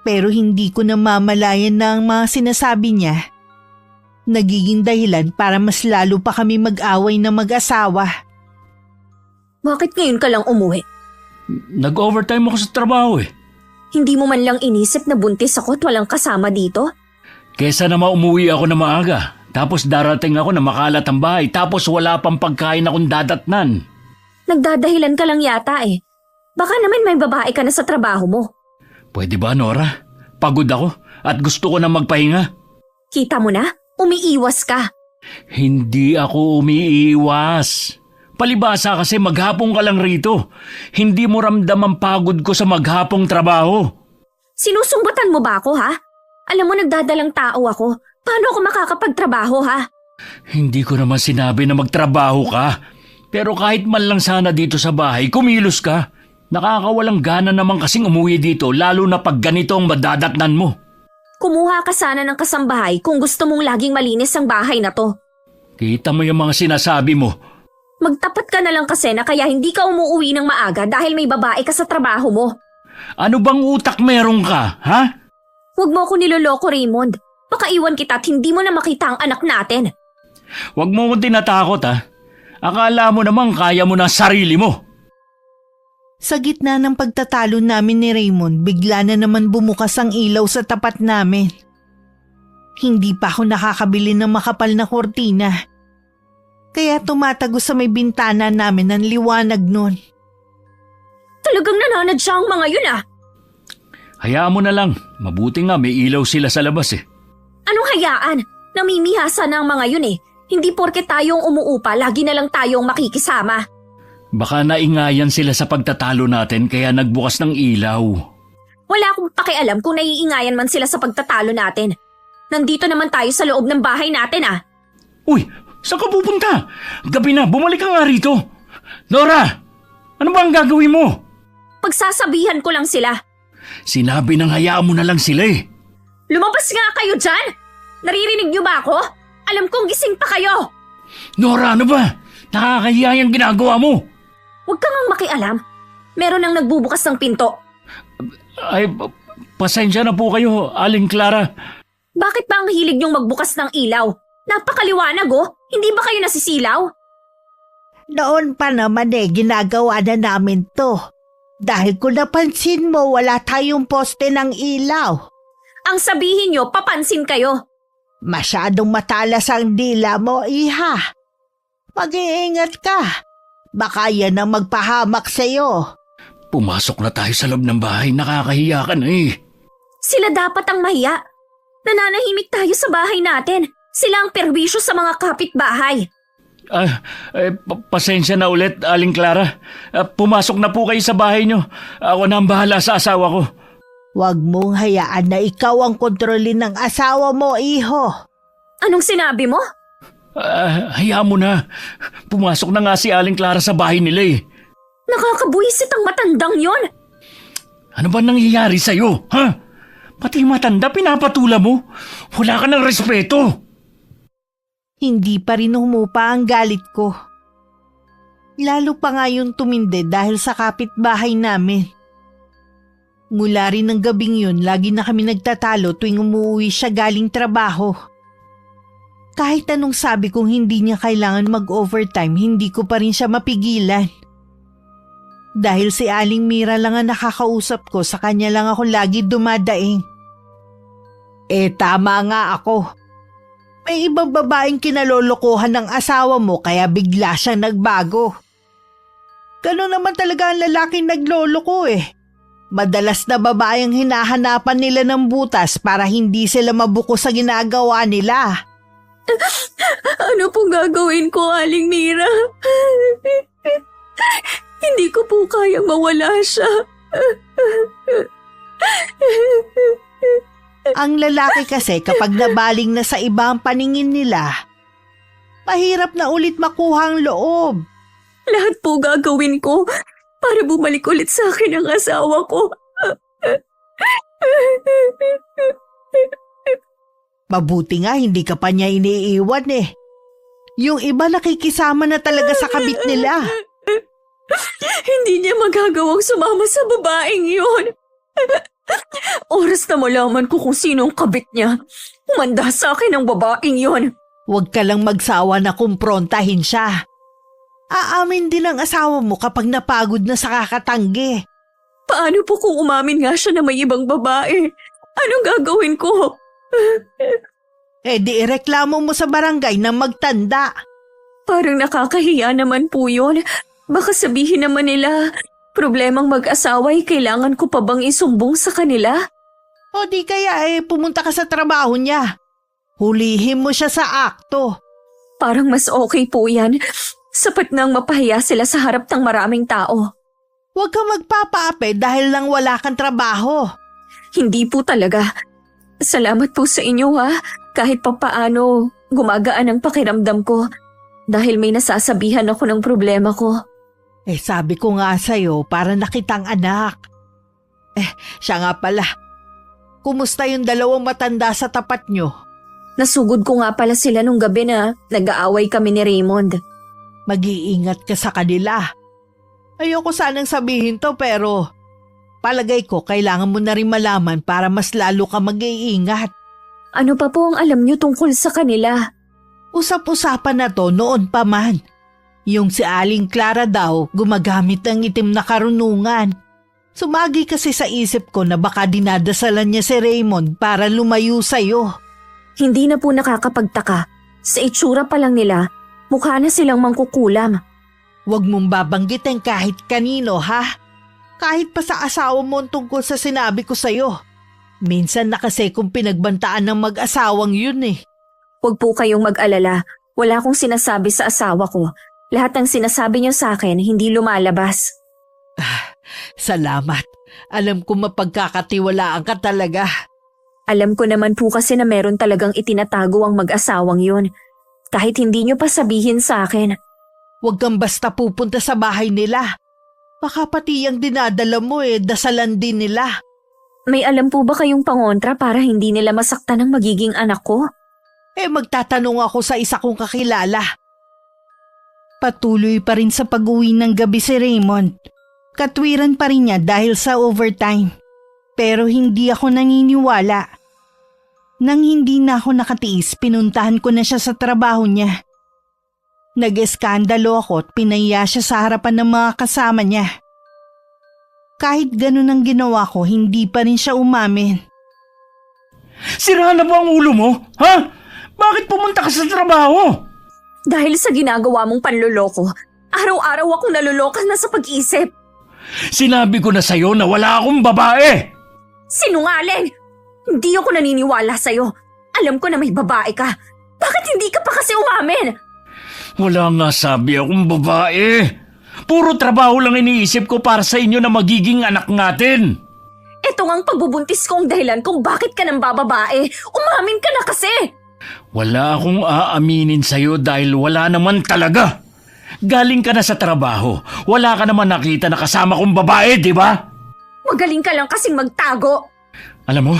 Pero hindi ko namamalayan na ang mga sinasabi niya nagiging dahilan para mas lalo pa kami mag-away na mag-asawa. Bakit ngayon ka lang umuwi? Nag-overtime ako sa trabaho eh. Hindi mo man lang inisip na buntis ako at walang kasama dito? Kesa naman umuwi ako na maaga. Tapos darating ako na makalat ang bahay. Tapos wala pang pagkain akong dadatnan. Nagdadahilan ka lang yata eh. Baka naman may babae ka na sa trabaho mo. Pwede ba, Nora? Pagod ako at gusto ko na magpahinga. Kita mo na? Umiiwas ka. Hindi ako umiiwas. Palibasa kasi maghapong ka lang rito. Hindi mo ramdam ang pagod ko sa maghapong trabaho. Sinusumbatan mo ba ako, ha? Alam mo, nagdadalang tao ako. Paano ako makakapagtrabaho, ha? Hindi ko naman sinabi na magtrabaho ka. Pero kahit man lang sana dito sa bahay, kumilos ka. Nakakawalang gana naman kasing umuwi dito, lalo na pag ganito ang madadatnan mo. Kumuha ka sana ng kasambahay kung gusto mong laging malinis ang bahay na to. Kita mo yung mga sinasabi mo. Magtapat ka na lang kasi na kaya hindi ka umuwi ng maaga dahil may babae ka sa trabaho mo. Ano bang utak meron ka, ha? Huwag mo ako niloloko, Raymond. Baka iwan kita at hindi mo na makita ang anak natin. Huwag mo akong tinatakot, ha? Akala mo naman kaya mo na sarili mo. Sa gitna ng pagtatalo namin ni Raymond, bigla na naman bumukas ang ilaw sa tapat namin. Hindi pa ako nakakabili ng makapal na kortina. Kaya tumatago sa may bintana namin ang liwanag nun. Talagang nananadya ang mga yun, ah. Hayaan mo na lang. Mabuti nga may ilaw sila sa labas eh. Anong hayaan? Namimihasa na ang mga yun eh. Hindi porke tayong umuupa, lagi na lang tayong makikisama. Baka naingayan sila sa pagtatalo natin kaya nagbukas ng ilaw. Wala akong pakialam kung naiingayan man sila sa pagtatalo natin. Nandito naman tayo sa loob ng bahay natin, ah. Uy, saan ka pupunta? Gabi na, bumalik ka nga rito. Nora, ano ba ang gagawin mo? Pagsasabihan ko lang sila. Sinabi nang hayaan mo na lang sila eh. Lumabas nga kayo dyan! Naririnig niyo ba ako? Alam kong gising pa kayo! Nora, ano ba? Nakakahiya yung ginagawa mo. Huwag kang makialam. Meron nang nagbubukas ng pinto. Ay, pasensya na po kayo, Aling Clara. Bakit ba ang hilig niyong magbukas ng ilaw? Napakaliwanag, oh. Hindi ba kayo nasisilaw? Noon pa naman ginagawa na namin to. Dahil kung napansin mo, wala tayong poste ng ilaw. Ang sabihin niyo, papansin kayo. Masyadong matalas ang dila mo, iha. Mag-iingat ka. Baka yan ang magpahamak sa'yo. Pumasok na tayo sa loob ng bahay, nakakahiya ka na eh. Sila dapat ang mahiya. Nananahimik tayo sa bahay natin. Sila ang perwisyo sa mga kapitbahay. Pasensya na ulit, Aling Clara. Pumasok na po kayo sa bahay niyo. Ako na ang bahala sa asawa ko. Huwag mong hayaan na ikaw ang kontrolin ng asawa mo, iho. Anong sinabi mo? Hayaan mo na. Pumasok na nga si Aling Clara sa bahay nila eh. Nakakabuisit ang matandang yon. Ano ba nangyayari sa'yo, ha? Pati matanda pinapatula mo. Wala ka ng respeto. Hindi pa rin humupa ang galit ko. Lalo pa nga yung tumindi dahil sa kapitbahay namin. Mula rin ng gabing yun, lagi na kami nagtatalo tuwing umuwi siya galing trabaho. Kahit anong sabi kong hindi niya kailangan mag-overtime, hindi ko pa rin siya mapigilan. Dahil si Aling Mira lang ang nakakausap ko, sa kanya lang ako lagi dumadaing. Tama nga ako. May ibang babaeng kinalolokohan ng asawa mo kaya bigla siyang nagbago. Ganun naman talaga ang lalaking nagloloko eh. Madalas na babae ang hinahanapan nila ng butas para hindi sila mabuko sa ginagawa nila. Ano pong gagawin ko, Aling Mira? Hindi ko po kayang mawala siya. Ang lalaki kasi kapag nabaling na sa iba ang paningin nila, mahirap na ulit makuha ang loob. Lahat po gagawin ko para bumalik ulit sa akin ang asawa ko. Mabuti nga hindi ka pa niya iniiwan eh. Yung iba nakikisama na talaga sa kabit nila. Hindi niya magagawang sumama sa babaeng yun. Oras na malaman ko kung sino ang kabit niya. Umanda sa akin ang babaeng yun. Huwag ka lang magsawa na kumprontahin siya. Aamin din ang asawa mo kapag napagod na sa kakatanggi. Paano po kung umamin nga siya na may ibang babae? Anong gagawin ko? Eh di ireklamo mo sa barangay na magtanda. Parang nakakahiya naman po yun. Baka sabihin naman nila, problemang mag-asawa ay kailangan ko pa bang isumbong sa kanila? O di kaya pumunta ka sa trabaho niya. Hulihin mo siya sa akto. Parang mas okay po yan. Sapat nang mapahiya sila sa harap ng maraming tao. Huwag kang magpapaape dahil lang wala kang trabaho. Hindi po talaga. Salamat po sa inyo ha. Kahit papaano, gumagaan ang pakiramdam ko. Dahil may nasasabihan ako ng problema ko. Sabi ko nga sa'yo para nakitang anak. Siya nga pala. Kumusta yung dalawang matanda sa tapat nyo? Nasugod ko nga pala sila nung gabi na nag-aaway kami ni Raymond. Mag-iingat ka sa kanila. Ayoko sanang sabihin to pero palagay ko kailangan mo na rin malaman para mas lalo ka mag-iingat. Ano pa po ang alam niyo tungkol sa kanila? Usap-usapan na to noon pa man. Yung si Aling Clara daw gumagamit ng itim na karunungan. Sumagi kasi sa isip ko na baka dinadasalan niya si Raymond para lumayo sa'yo. Hindi na po nakakapagtaka. Sa itsura pa lang nila, mukha na silang mangkukulam. Huwag mong babanggitin kahit kanino ha. Kahit pa sa asawa mo ang tungkol sa sinabi ko sa'yo. Minsan na kasi kung pinagbantaan ng mag-asawang yun eh. Huwag po kayong mag-alala. Wala akong sinasabi sa asawa ko. Lahat ng sinasabi niyo sa akin hindi lumalabas. Salamat. Alam ko mapagkakatiwalaan ka talaga. Alam ko naman po kasi na meron talagang itinatago ang mag-asawang yun. Kahit hindi niyo pa sabihin sa akin. Huwag kang basta pupunta sa bahay nila. Baka pati yung dinadala mo dasalan din nila. May alam po ba kayong pangontra para hindi nila masaktan ang magiging anak ko? Magtatanong ako sa isa kong kakilala. Patuloy pa rin sa pag-uwi ng gabi si Raymond. Katwiran pa rin niya dahil sa overtime. Pero hindi ako naniniwala. Nang hindi na ako nakatiis, pinuntahan ko na siya sa trabaho niya. Nag-eskandalo ako at pinaya siya sa harapan ng mga kasama niya. Kahit ganun ang ginawa ko, hindi pa rin siya umamin. Sira na ba ang ulo mo? Ha? Bakit pumunta ka sa trabaho? Dahil sa ginagawa mong panloloko, araw-araw akong nalolokas na sa pag-isip. Sinabi ko na sa'yo na wala akong babae. Sinungaling! Hindi ako naniniwala sa'yo. Alam ko na may babae ka. Bakit hindi ka pa kasi umamin? Wala nga sabi akong babae. Puro trabaho lang iniisip ko para sa inyo na magiging anak natin. Ito nga ang pagbubuntis ko ang dahilan kung bakit ka nang bababae. Umamin ka na kasi! Wala akong aaminin sa'yo dahil wala naman talaga. Galing ka na sa trabaho. Wala ka naman nakita na kasama kong babae, di ba? Magaling ka lang kasing magtago. Alam mo,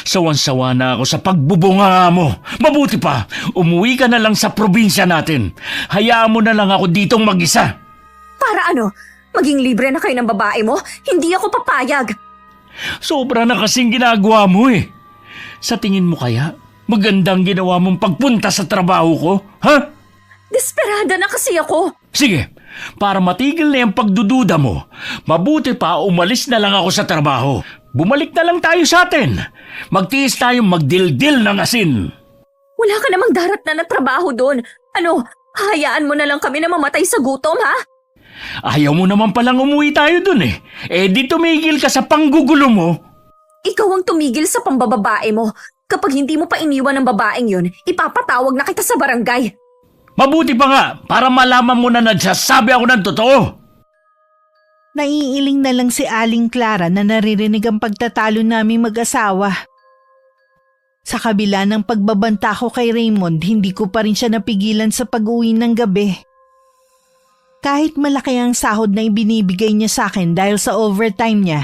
sawan-sawa na ako sa pagbubunga mo. Mabuti pa, umuwi ka na lang sa probinsya natin. Hayaan mo na lang ako ditong mag-isa. Para ano? Maging libre na kayo ng babae mo? Hindi ako papayag. Sobra na kasing ginagawa mo eh. Sa tingin mo kaya, magandang ginawa mong pagpunta sa trabaho ko, ha? Desperada na kasi ako. Sige, para matigil na yung pagdududa mo, mabuti pa umalis na lang ako sa trabaho. Bumalik na lang tayo sa atin. Magtiis tayong magdildil ng asin. Wala ka namang darat na trabaho doon. Ano, hayaan mo na lang kami na mamatay sa gutom, ha? Ayaw mo naman palang umuwi tayo dun eh. Eh di tumigil ka sa panggugulo mo. Ikaw ang tumigil sa pambababae mo. Kapag hindi mo pa iniwan ng babaeng yun, ipapatawag na kita sa barangay. Mabuti pa nga para malaman mo na nagsasabi ako ng totoo. Naiiling na lang si Aling Clara na naririnig ang pagtatalo naming mag-asawa. Sa kabila ng pagbabanta ko kay Raymond, hindi ko pa rin siya napigilan sa pag-uwi ng gabi. Kahit malaki ang sahod na ibinibigay niya sa akin dahil sa overtime niya,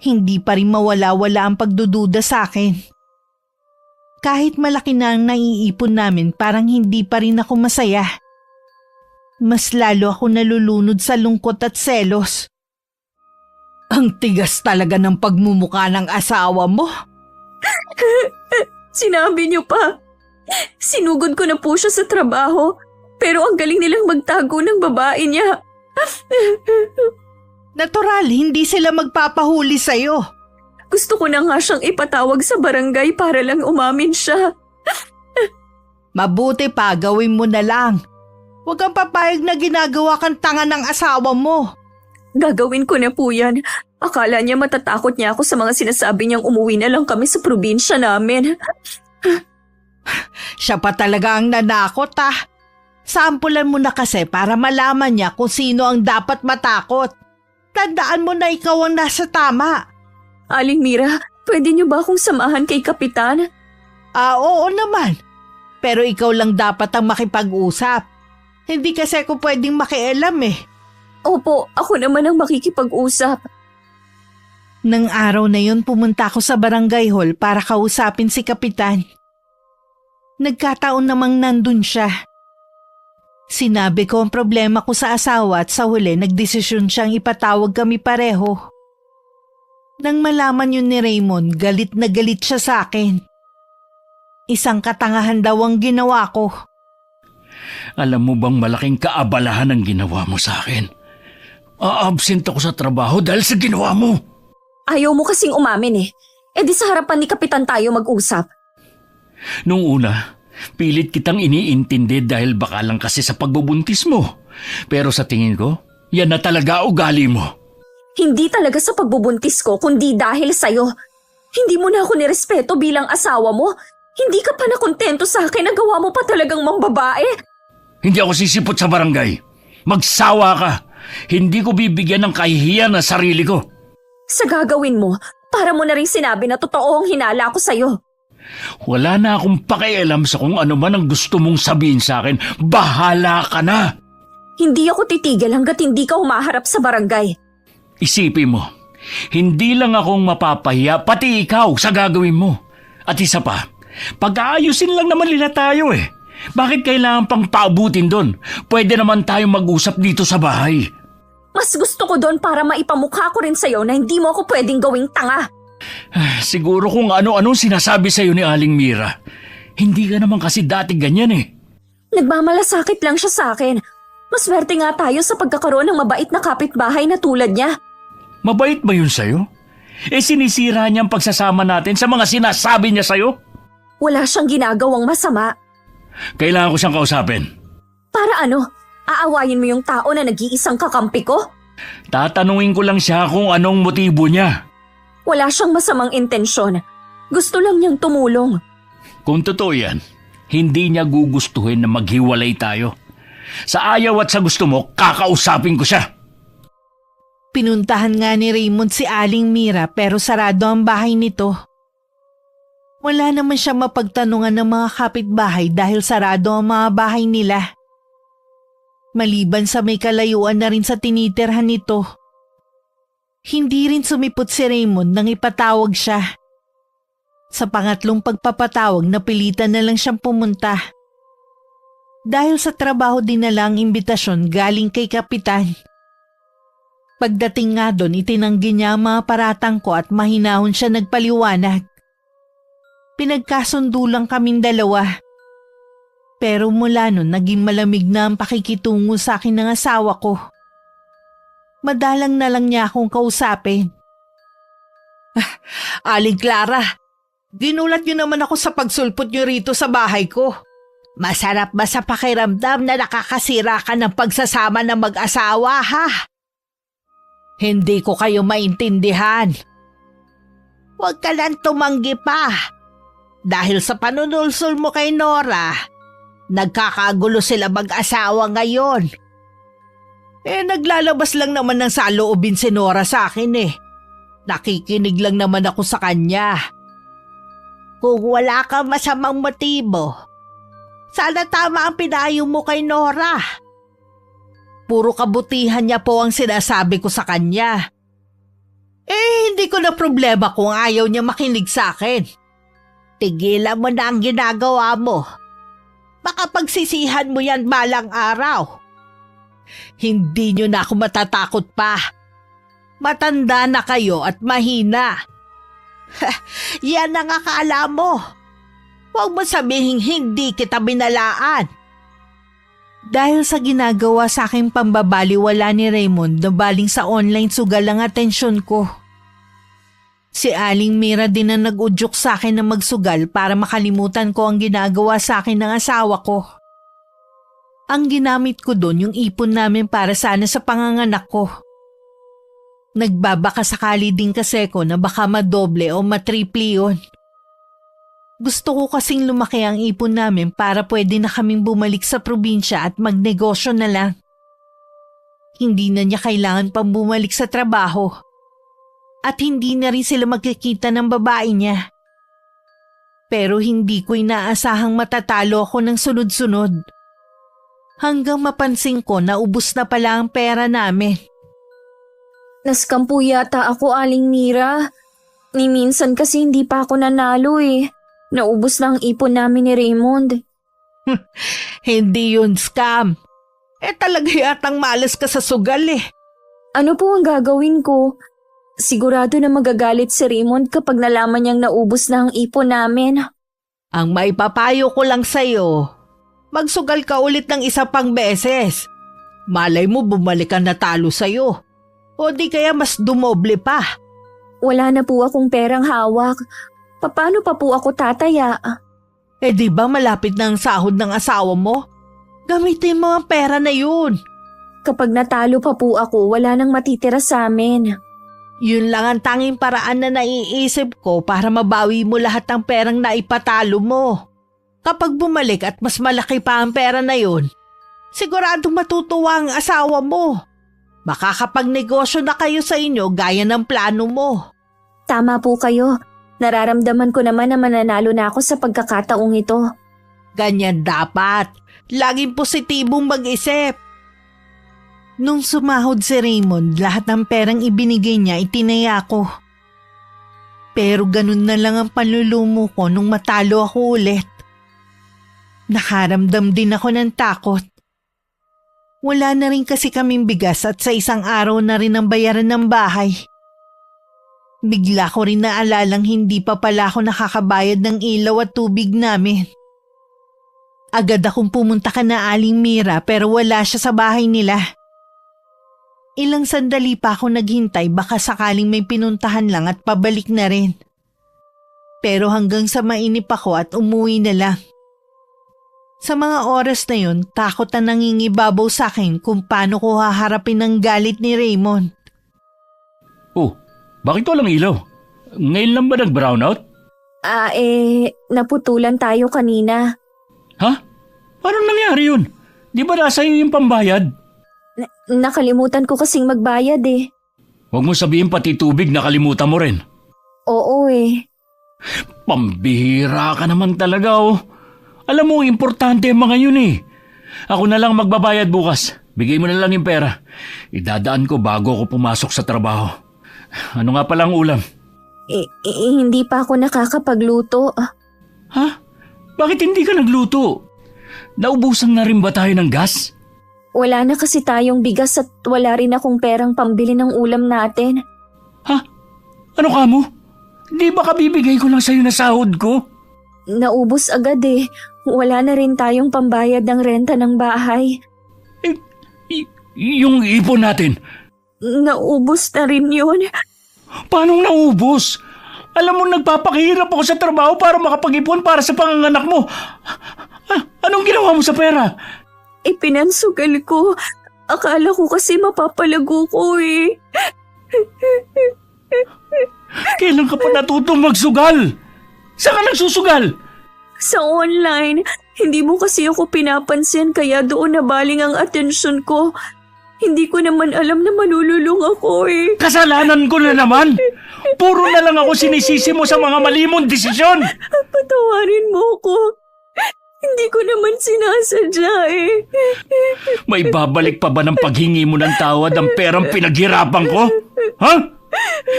hindi pa rin mawala-wala ang pagdududa sa akin. Kahit malaki na ang naiipon namin, parang hindi pa rin ako masaya. Mas lalo ako nalulunod sa lungkot at selos. Ang tigas talaga ng pagmumukha ng asawa mo. Sinabi niyo pa. Sinugod ko na po siya sa trabaho, pero ang galing nilang magtago ng babae niya. Natural, hindi sila magpapahuli sa'yo. Gusto ko na nga siyang ipatawag sa barangay para lang umamin siya. Mabuti pa, gawin mo na lang. Huwag kang papayag na ginagawa kang tanga ng asawa mo. Gagawin ko na po yan. Akala niya matatakot niya ako sa mga sinasabi niyang umuwi na lang kami sa probinsya namin. Siya pa talaga ang nanakot Sampulan mo na kasi para malaman niya kung sino ang dapat matakot. Tandaan mo na ikaw ang nasa tama. Aling Mira, pwede niyo ba akong samahan kay Kapitan? Oo naman. Pero ikaw lang dapat ang makipag-usap. Hindi kasi ako pwedeng makialam Opo, ako naman ang makikipag-usap. Nang araw na yun, pumunta ako sa barangay hall para kausapin si Kapitan. Nagkataon namang nandun siya. Sinabi ko ang problema ko sa asawa at sa huli nagdesisyon siyang ipatawag kami pareho. Nang malaman yun ni Raymond, galit na galit siya sa akin. Isang katangahan daw ang ginawa ko. Alam mo bang malaking kaabalahan ang ginawa mo sa akin? Aabsent ako sa trabaho dahil sa ginawa mo. Ayaw mo kasing umamin Eh di sa harapan ni Kapitan tayo mag-usap. Nung una, pilit kitang iniintindi dahil baka lang kasi sa pagbubuntis mo. Pero sa tingin ko, yan na talaga ugali mo. Hindi talaga sa pagbubuntis ko kundi dahil sa'yo. Hindi mo na ako nirespeto bilang asawa mo. Hindi ka pa nakontento sa akin na gawa mo pa talagang mambabae. Hindi ako sisipot sa barangay. Magsawa ka. Hindi ko bibigyan ng kahihiyan na sarili ko. Sa gagawin mo, para mo na rin sinabi na totoo ang hinala ko sa'yo. Wala na akong pakialam sa kung ano man ang gusto mong sabihin sa akin. Bahala ka na. Hindi ako titigil hanggat hindi ka humaharap sa barangay. Isipin mo, hindi lang akong mapapahiya, pati ikaw sa gagawin mo. At isa pa, pag-aayusin lang naman nila tayo Bakit kailangan pang paabutin doon? Pwede naman tayong mag-usap dito sa bahay. Mas gusto ko doon para maipamukha ko rin sa'yo na hindi mo ako pwedeng gawing tanga. Siguro kung ano-ano sinasabi sa'yo ni Aling Mira. Hindi ka naman kasi dati ganyan Nagmamalasakit lang siya sa akin. Maswerte nga tayo sa pagkakaroon ng mabait na kapitbahay na tulad niya. Mabait ba yun sa'yo? Sinisira niya ang pagsasama natin sa mga sinasabi niya sa'yo? Wala siyang ginagawang masama. Kailangan ko siyang kausapin. Para ano? Aawayin mo yung tao na nag-iisang kakampi ko? Tatanungin ko lang siya kung anong motibo niya. Wala siyang masamang intensyon. Gusto lang niyang tumulong. Kung totoo yan, hindi niya gugustuhin na maghiwalay tayo. Sa ayaw at sa gusto mo, kakausapin ko siya. Pinuntahan nga ni Raymond si Aling Mira pero sarado ang bahay nito. Wala naman siya mapagtanungan ng mga kapitbahay dahil sarado ang mga bahay nila. Maliban sa may kalayuan na rin sa tinitirhan nito. Hindi rin sumipot si Raymond nang ipatawag siya. Sa pangatlong pagpapatawag, napilitan na lang siyang pumunta. Dahil sa trabaho din na lang imbitasyon galing kay Kapitan. Pagdating nga doon, itinanggi niya ang mga paratang ko at mahinahon siya nagpaliwanag. Pinagkasundo lang kaming dalawa. Pero mula nun, naging malamig na ang pakikitungo sa akin ng asawa ko. Madalang na lang niya akong kausapin. Aling Clara, Ginulat niyo naman ako sa pagsulpot niyo rito sa bahay ko. Masarap ba sa pakiramdam na nakakasira ka ng pagsasama ng mag-asawa, ha? Hindi ko kayo maintindihan. Huwag ka lang tumanggi pa. Dahil sa panunulsul mo kay Nora, nagkakagulo sila mag-asawa ngayon. Naglalabas lang naman ng saloobin si Nora sa akin eh. Nakikinig lang naman ako sa kanya. Kung wala kang masamang motibo, sana tama ang pinayo mo kay Nora. Puro kabutihan niya po ang sinasabi ko sa kanya. Hindi ko na problema kung ayaw niya makinig sa akin. Tigilan mo na ang ginagawa mo. Baka pagsisihan mo yan balang araw. Hindi niyo na ako matatakot pa. Matanda na kayo at mahina. Yan ang akala mo. Huwag mo sabihing hindi kita binalaan. Dahil sa ginagawa sa aking pambabaliwala ni Raymond na baling sa online sugal ang atensyon ko. Si Aling Mira din ang nag-udyok sa akin na magsugal para makalimutan ko ang ginagawa sa akin ng asawa ko. Ang ginamit ko doon yung ipon namin para sana sa panganganak ko. Nagbabaka sakali din kasi ko na baka madoble o matriple yun. Gusto ko kasing lumaki ang ipon namin para pwede na kaming bumalik sa probinsya at magnegosyo na lang. Hindi na niya kailangan pang bumalik sa trabaho. At hindi na rin sila magkikita ng babae niya. Pero hindi ko inaasahang matatalo ako ng sunod-sunod. Hanggang mapansin ko na ubos na pala ang pera namin. Naskampu yata ako, Aling Mira. Ni minsan kasi hindi pa ako nanalo eh. Naubos na ang ipon namin ni Raymond. Hindi yun scam. Talaga yatang malas ka sa sugal eh. Ano po ang gagawin ko? Sigurado na magagalit si Raymond kapag nalaman niyang naubos na ang ipon namin. Ang maipapayo ko lang sa'yo, magsugal ka ulit ng isa pang beses. Malay mo bumalik ang natalo sa'yo. O di kaya mas dumoble pa. Wala na po akong perang hawak. Paano pa po ako tataya? Di ba malapit na ang sahod ng asawa mo? Gamitin mo ang pera na yun. Kapag natalo pa po ako, wala nang matitira sa amin. Yun lang ang tanging paraan na naiisip ko para mabawi mo lahat ng perang naipatalo mo. Kapag bumalik at mas malaki pa ang pera na yun, siguradong matutuwa ang asawa mo. Makakapagnegosyo na kayo sa inyo gaya ng plano mo. Tama po kayo. Nararamdaman ko naman na mananalo na ako sa pagkakataong ito. Ganyan dapat. Laging positibong mag-isip. Nung sumahod si Raymond, lahat ng perang ibinigay niya itinaya ko. Pero ganun na lang ang panlulumo ko nung matalo ako ulit. Nakaramdam din ako ng takot. Wala na rin kasi kaming bigas at sa isang araw na rin ang bayaran ng bahay. Bigla ko rin naalalang hindi pa pala ako nakakabayad ng ilaw at tubig namin. Agad akong pumunta ka na Aling Mira pero wala siya sa bahay nila. Ilang sandali pa ako naghintay baka sakaling may pinuntahan lang at pabalik na rin. Pero hanggang sa mainip ako at umuwi na lang. Sa mga oras na yun, takot na nangingibabaw sa akin kung paano ko haharapin ang galit ni Raymond. Oh, bakit walang ilaw? Ngayon lang ba nag-brownout? Naputulan tayo kanina. Ha? Paano nangyari yun? Di ba nasa iyo yung pambayad? Nakalimutan ko kasing magbayad eh. Huwag mo sabihin pati tubig nakalimutan mo rin. Oo eh. Pambihira ka naman talaga oh. Alam mo, importante ang mga yun eh. Ako na lang magbabayad bukas. Bigay mo na lang yung pera. Idadaan ko bago ako pumasok sa trabaho. Ano nga palang ulam? Hindi pa ako nakakapagluto. Ha? Bakit hindi ka nagluto? Naubusan na rin ba tayo ng gas? Wala na kasi tayong bigas at wala rin akong perang pambili ng ulam natin. Ha? Ano ka mo? Di ba kabibigay ko lang sa'yo na sahod ko? Naubos agad eh. Wala na rin tayong pambayad ng renta ng bahay. Yung ipon natin? Naubos na rin yun. Paano naubos? Alam mo, nagpapakahirap ako sa trabaho para makapag-ipon para sa panganganak mo. Anong ginawa mo sa pera? Ipinansugal ko. Akala ko kasi mapapalago ko eh. Kailan ka pa natutong magsugal? Saan ka nagsusugal? Sa online, hindi mo kasi ako pinapansin kaya doon nabaling ang atensyon ko. Hindi ko naman alam na malululong ako eh. Kasalanan ko na naman. Puro na lang ako sinisisi mo sa mga mali mong desisyon. Patawarin mo ko. Hindi ko naman sinasadya eh. May babalik pa ba ng paghingi mo ng tawad ang perang pinaghirapan ko? Ha?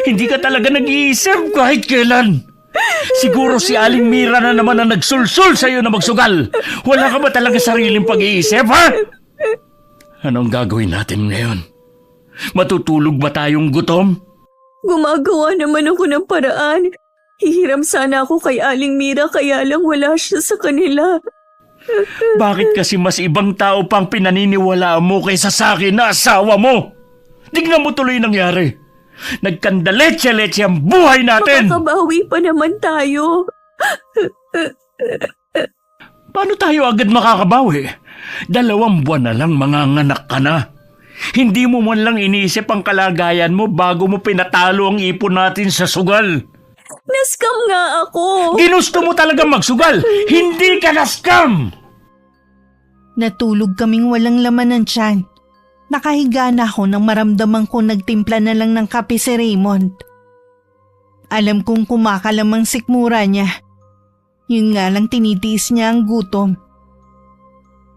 Hindi ka talaga nag-iisip kahit kailan. Siguro si Aling Mira na naman ang nagsulsul sa'yo na magsugal. Wala ka ba talaga sariling pag-iisip, ha? Anong gagawin natin ngayon? Matutulog ba tayong gutom? Gumagawa naman ako ng paraan. Hihiram sana ako kay Aling Mira kaya lang wala siya sa kanila. Bakit kasi mas ibang tao pang pinaniniwalaan mo kaysa sa akin na asawa mo? Tignan mo tuloy nangyari. Nagkandaletse-letse ang buhay natin. Makakabawi pa naman tayo. Paano tayo agad makakabawi? 2 buwan na lang manganganak ka na. Hindi mo man lang iniisip ang kalagayan mo bago mo pinatalo ang ipon natin sa sugal. Nascam nga ako. Ginusto mo talaga magsugal. Hindi ka na-scam! Natulog kaming walang laman ng tiyan. Nakahiga na ako nang maramdaman ko nagtimpla na lang ng kape si Raymond. Alam kong kumakalamang sikmura niya. Yun nga lang tinitiis niya ang gutom.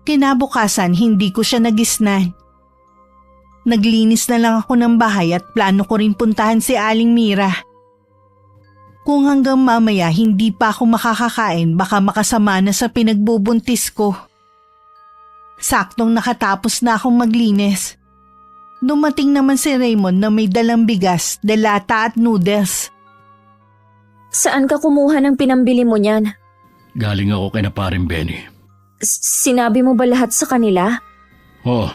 Kinabukasan hindi ko siya nagisnan. Naglinis na lang ako ng bahay at plano ko rin puntahan si Aling Mira. Kung hanggang mamaya hindi pa ako makakakain baka makasama na sa pinagbubuntis ko. Saktong nakatapos na akong maglinis. Dumating naman si Raymond na may dalang bigas, delata at noodles. Saan ka kumuha ng pinambili mo niyan? Galing ako kay na paring Benny. Sinabi mo ba lahat sa kanila? Oh,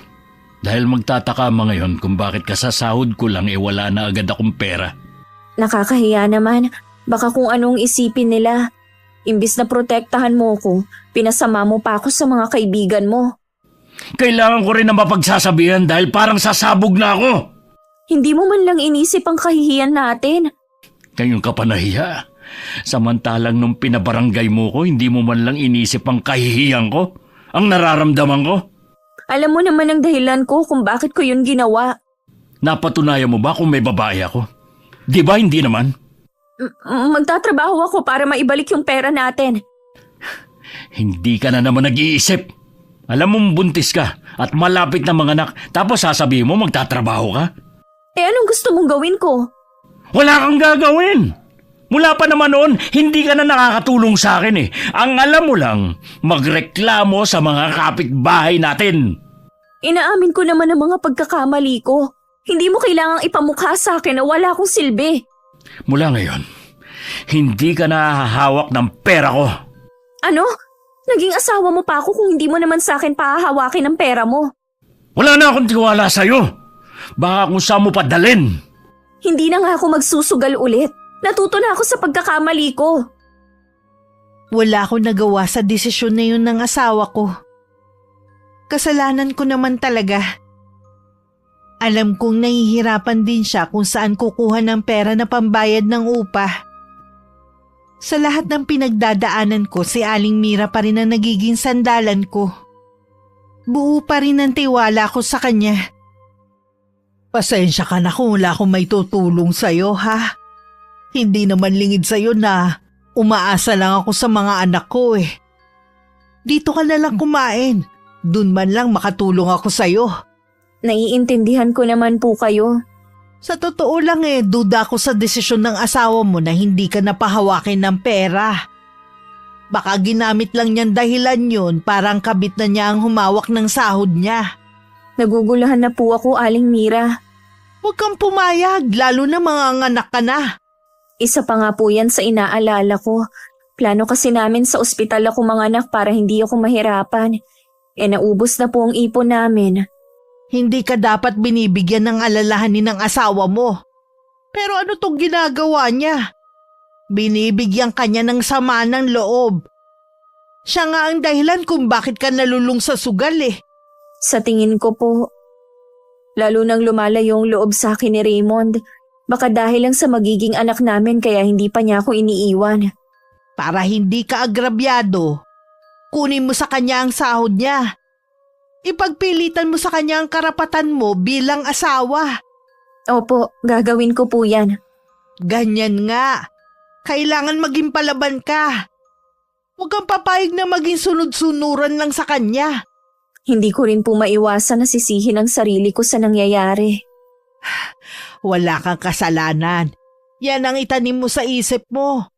dahil magtataka mo ngayon kung bakit kasasahod ko lang wala na agad akong pera. Nakakahiya naman. Baka kung anong isipin nila. Imbis na protektahan mo ko, pinasama mo pa ako sa mga kaibigan mo. Kailangan ko rin na mapagsasabihan dahil parang sasabog na ako. Hindi mo man lang inisip ang kahihiyan natin. Ngayon ka pa nahiya. Samantalang nung pinabarangay mo ko, hindi mo man lang inisip ang kahihiyan ko, ang nararamdaman ko. Alam mo naman ang dahilan ko kung bakit ko yun ginawa. Napatunayan mo ba kung may babae ako? Di ba hindi naman? Magtatrabaho ako para maibalik yung pera natin. Hindi ka na naman nag-iisip. Alam mong buntis ka at malapit na manganak tapos sasabihin mo magtatrabaho ka? Eh anong gusto mong gawin ko? Wala kang gagawin. Mula pa naman noon, hindi ka na nakakatulong sa akin eh. Ang alam mo lang, magreklamo sa mga kapitbahay natin. Inaamin ko naman ang mga pagkakamali ko. Hindi mo kailangang ipamukha sa akin na wala akong silbi. Mula ngayon, hindi ka na hahawak ng pera ko. Ano? Naging asawa mo pa ako kung hindi mo naman sa akin pahahawakin ang pera mo. Wala na akong tiwala sa'yo. Baka kung saan mo padalin. Hindi na nga ako magsusugal ulit. Natuto na ako sa pagkakamali ko. Wala akong nagawa sa desisyon na yun ng asawa ko. Kasalanan ko naman talaga. Alam kong nahihirapan din siya kung saan kukuha ng pera na pambayad ng upa. Sa lahat ng pinagdadaanan ko, si Aling Mira pa rin ang nagiging sandalan ko. Buo pa rin ang tiwala ko sa kanya. Pasensya ka na kung wala akong may tutulong sa'yo, ha? Hindi naman lingid sa'yo na umaasa lang ako sa mga anak ko eh. Dito ka na lang kumain. Dun man lang makatulong ako sa'yo. Naiintindihan ko naman po kayo. Sa totoo lang duda ko sa desisyon ng asawa mo na hindi ka napahawakin ng pera. Baka ginamit lang niyang dahilan yun parang kabit na niya ang humawak ng sahod niya. Naguguluhan na po ako, Aling Mira. Huwag kang pumayag, lalo na mga anak ka na. Isa pa nga po yan sa inaalala ko. Plano kasi namin sa ospital ako manganak para hindi ako mahirapan. Naubos na po ang ipon namin. Hindi ka dapat binibigyan ng alalahanin ng asawa mo. Pero ano tong ginagawa niya? Binibigyan kanya ng sama ng loob. Siya nga ang dahilan kung bakit ka nalulung sa sugal eh. Sa tingin ko po, lalo nang lumalayo yung loob sa akin ni Raymond, baka dahil lang sa magiging anak namin kaya hindi pa niya ako iniiwan. Para hindi ka agrabyado, kunin mo sa kanya ang sahod niya. Ipagpilitan mo sa kanya ang karapatan mo bilang asawa. Opo, gagawin ko po yan. Ganyan nga. Kailangan maging palaban ka. Huwag kang papayag na maging sunod-sunuran lang sa kanya. Hindi ko rin po maiwasan na sisihin ang sarili ko sa nangyayari. Wala kang kasalanan. Yan ang itanim mo sa isip mo.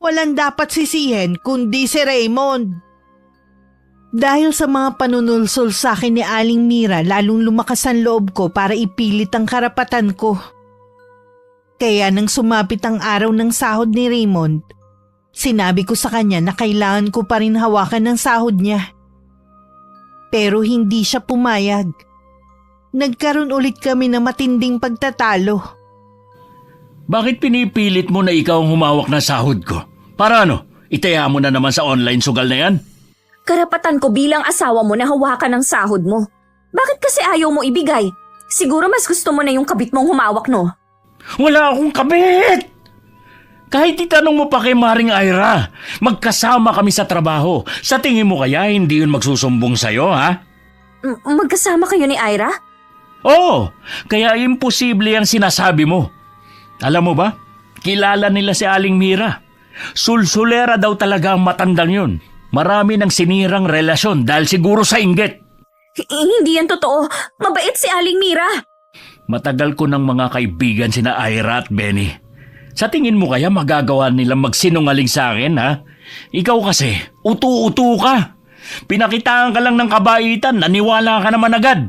Walang dapat sisihin kundi si Raymond. Dahil sa mga panunulsol sa akin ni Aling Mira, lalong lumakas ang loob ko para ipilit ang karapatan ko. Kaya nang sumapit ang araw ng sahod ni Raymond, sinabi ko sa kanya na kailangan ko pa rin hawakan ng sahod niya. Pero hindi siya pumayag. Nagkaroon ulit kami ng matinding pagtatalo. Bakit pinipilit mo na ikaw ang humawak ng sahod ko? Para ano? Itaya mo na naman sa online sugal na yan? Karapatan ko bilang asawa mo na hawakan ang sahod mo. Bakit kasi ayaw mo ibigay? Siguro mas gusto mo na yung kabit mong humawak, no? Wala akong kabit! Kahit itanong mo pa kay Maring Ira, magkasama kami sa trabaho. Sa tingin mo kaya hindi yun magsusumbong sa'yo, ha? Magkasama kayo ni Ira? Oo, kaya imposible ang sinasabi mo. Alam mo ba, kilala nila si Aling Mira. Sulsulera daw talaga ang matandang yun. Marami ng sinirang relasyon dahil siguro sa inggit. Hindi yan totoo. Mabait si Aling Mira. Matagal ko ng mga kaibigan sina Ira at Benny. Sa tingin mo kaya magagawa nilang magsinungaling sa akin, ha? Ikaw kasi, utu-utu ka. Pinakitaan ka lang ng kabaitan, naniwala ka naman agad.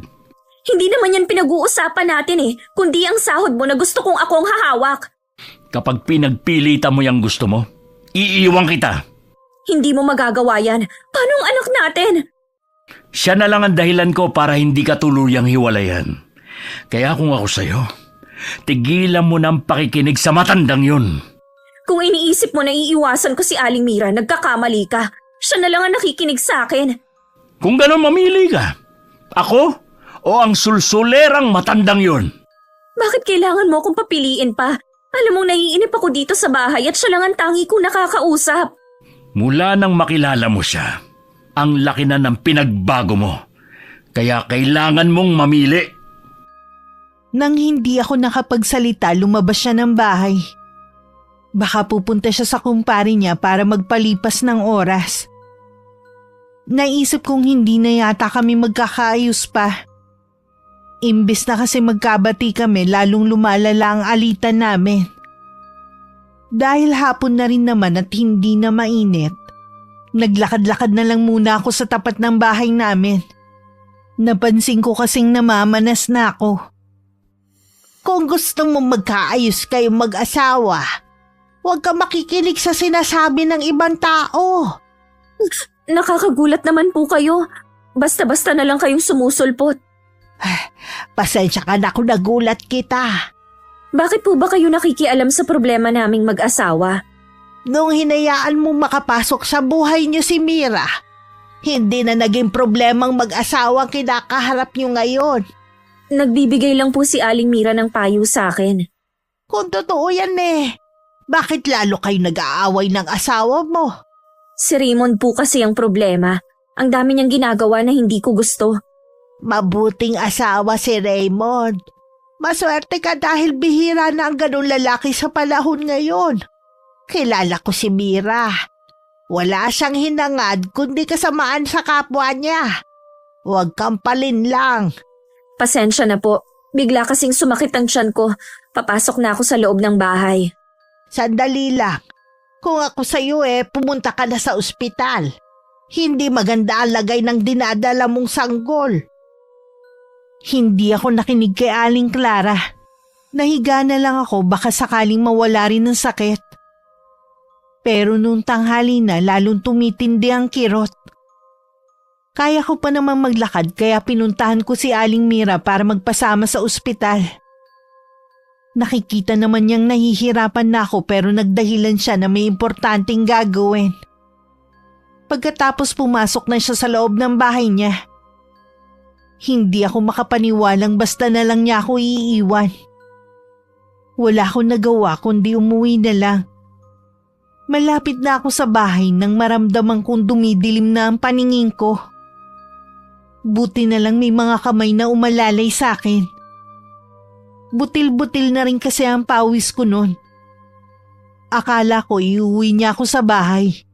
Hindi naman yan pinag-uusapan natin eh, kundi ang sahod mo na gusto kong ako ang hahawak. Kapag pinagpilitan mo yung gusto mo, iiwan kita. Hindi mo magagawa yan. Paano ang anak natin? Siya na lang ang dahilan ko para hindi ka tuluyang hiwalayan. Kaya kung ako sa'yo, tigilan mo ng pakikinig sa matandang yun. Kung iniisip mo na iiwasan ko si Aling Mira, nagkakamali ka. Siya na lang ang nakikinig sa akin. Kung gano'n mamili ka, ako o ang sulsulerang matandang yun? Bakit kailangan mo akong papiliin pa? Alam mong naiinip ako dito sa bahay at siya lang ang tangi kong nakakausap. Mula nang makilala mo siya, ang laki na ng pinagbago mo. Kaya kailangan mong mamili. Nang hindi ako nakapagsalita, lumabas siya ng bahay. Baka pupunta siya sa kumpare niya para magpalipas ng oras. Naisip kong hindi na yata kami magkakaayos pa. Imbis na kasi magkabati kami, lalong lumalala ang alitan namin. Dahil hapon na rin naman at hindi na mainit, naglakad-lakad na lang muna ako sa tapat ng bahay namin. Napansin ko kasing namamanas na ako. Kung gusto mo magkaayos kayong mag-asawa, huwag ka makikinig sa sinasabi ng ibang tao. Nakakagulat naman po kayo. Basta-basta na lang kayong sumusulpot. Pasensya ka na kung nagulat kita. Bakit po ba kayo nakikialam sa problema naming mag-asawa? Nung hinayaan mo makapasok sa buhay niyo si Mira, hindi na naging problemang mag-asawa ang kinakaharap niyo ngayon. Nagbibigay lang po si Aling Mira ng payo sa akin. Kung totoo yan bakit lalo kayo nag-aaway ng asawa mo? Si Raymond po kasi ang problema. Ang dami niyang ginagawa na hindi ko gusto. Mabuting asawa si Raymond. Maswerte ka dahil bihira na ang ganun lalaki sa panahon ngayon. Kilala ko si Mira. Wala siyang hinangad kundi kasamaan sa kapwa niya. Huwag kang palinlang. Pasensya na po. Bigla kasing sumakit ang tiyan ko. Papasok na ako sa loob ng bahay. Sandali lang. Kung ako sa'yo pumunta ka na sa ospital. Hindi maganda ang lagay ng dinadala mong sanggol. Hindi ako nakinig kay Aling Clara. Nahiga na lang ako baka sakaling mawala rin ng sakit. Pero nung tanghali na lalong tumitindi ang kirot. Kaya ko pa namang maglakad kaya pinuntahan ko si Aling Mira para magpasama sa ospital. Nakikita naman niyang nahihirapan na ako pero nagdahilan siya na may importanteng gagawin. Pagkatapos pumasok na siya sa loob ng bahay niya, hindi ako makapaniwalang basta na lang niya ako iiwan. Wala akong nagawa kundi umuwi na lang. Malapit na ako sa bahay nang maramdaman kong dumidilim na ang paningin ko. Buti na lang may mga kamay na umalalay sa akin. Butil-butil na rin kasi ang pawis ko noon. Akala ko iuwi niya ako sa bahay.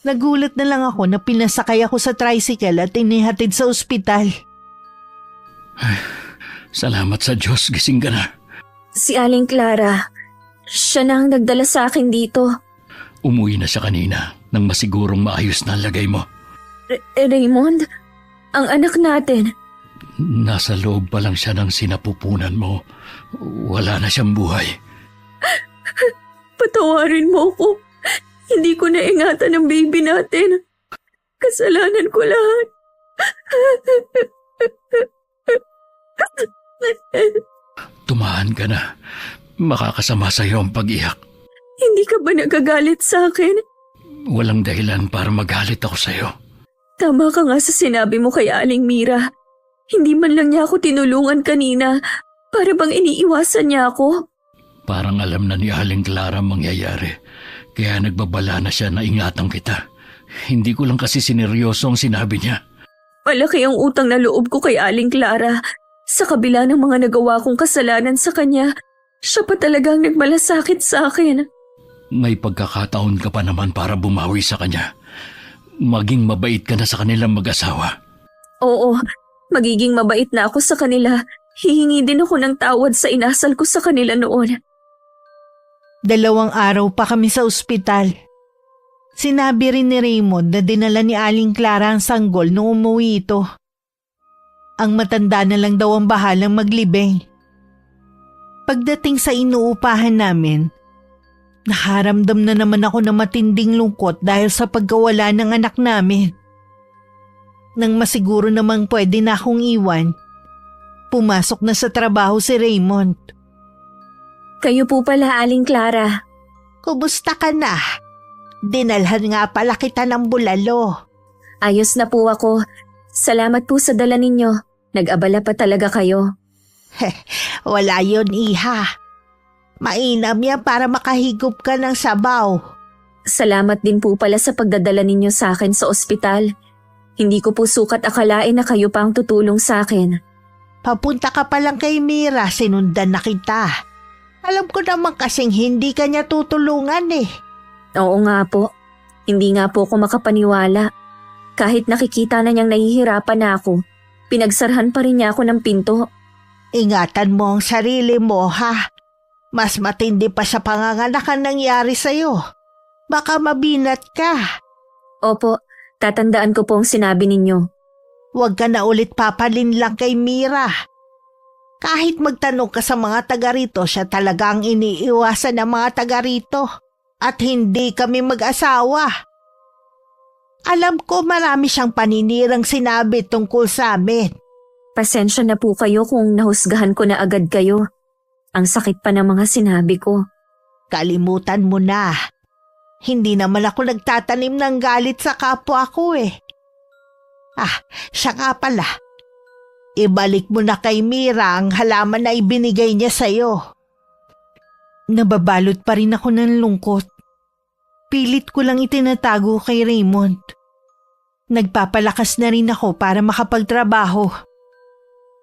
Nagulat na lang ako na pinasakay ako sa tricycle at inihatid sa ospital. Salamat sa Diyos, gising ka na. Si Aling Clara, siya na ang nagdala sa akin dito. Umuwi na siya kanina nang masigurong maayos na ang lagay mo. Raymond, ang anak natin. Nasa loob pa lang siya ng sinapupunan mo. Wala na siyang buhay. Patawarin mo ko. Hindi ko naingatan ang baby natin. Kasalanan ko lahat. Tumahan ka na. Makakasama sa iyo ang pag-iyak. Hindi ka ba nagagalit sa akin? Walang dahilan para magalit ako sa iyo. Tama ka nga sa sinabi mo kay Aling Mira. Hindi man lang niya ako tinulungan kanina. Para bang iniiwasan niya ako? Parang alam na ni Aling Clara ang mangyayari. Kaya nagbabala na siya na ingatan kita. Hindi ko lang kasi sineryoso ang sinabi niya. Malaki ang utang na loob ko kay Aling Clara. Sa kabila ng mga nagawa kong kasalanan sa kanya, siya pa talagang nagmalasakit sa akin. May pagkakataon ka pa naman para bumawi sa kanya. Maging mabait ka na sa kanilang mag-asawa. Oo, magiging mabait na ako sa kanila. Hihingi din ako ng tawad sa inasal ko sa kanila noon. 2 araw pa kami sa ospital. Sinabi rin ni Raymond na dinala ni Aling Clara ang sanggol nung umuwi ito. Ang matanda na lang daw ang bahalang maglibing. Pagdating sa inuupahan namin, nakaramdam na naman ako ng matinding lungkot dahil sa pagkawala ng anak namin. Nang masiguro namang pwede na akong iwan, pumasok na sa trabaho si Raymond. Kayo po pala, Aling Clara. Kumusta ka na? Dinalhan nga pala kita ng bulalo. Ayos na po ako. Salamat po sa dala ninyo. Nag-abala pa talaga kayo. Wala yun, iha. Mainam yan para makahigop ka ng sabaw. Salamat din po pala sa pagdadala ninyo sa akin sa ospital. Hindi ko po sukat akalain na kayo pa ang tutulong sa akin. Papunta ka pa lang kay Mira, sinundan na kita. Alam ko naman kasing hindi ka niya tutulungan eh. Oo nga po. Hindi nga po ako makapaniwala. Kahit nakikita na niyang nahihirapan na ako, pinagsarhan pa rin niya ako ng pinto. Ingatan mo ang sarili mo, ha? Mas matindi pa sa panganganak ang nangyari sa'yo. Baka mabinat ka. Opo, tatandaan ko po ang sinabi ninyo. Huwag ka na ulit papalin lang kay Mira. Kahit magtanong ka sa mga taga rito, siya talagang iniiwasan ng mga taga rito. At hindi kami mag-asawa. Alam ko marami siyang paninirang sinabi tungkol sa amin. Pasensya na po kayo kung nahusgahan ko na agad kayo. Ang sakit pa ng mga sinabi ko. Kalimutan mo na. Hindi naman ako nagtatanim ng galit sa kapwa ko eh. Siya nga pala. Ibalik mo na kay Mira ang halaman na ibinigay niya sa'yo. Nababalot pa rin ako ng lungkot. Pilit ko lang itinatago kay Raymond. Nagpapalakas na rin ako para makapagtrabaho.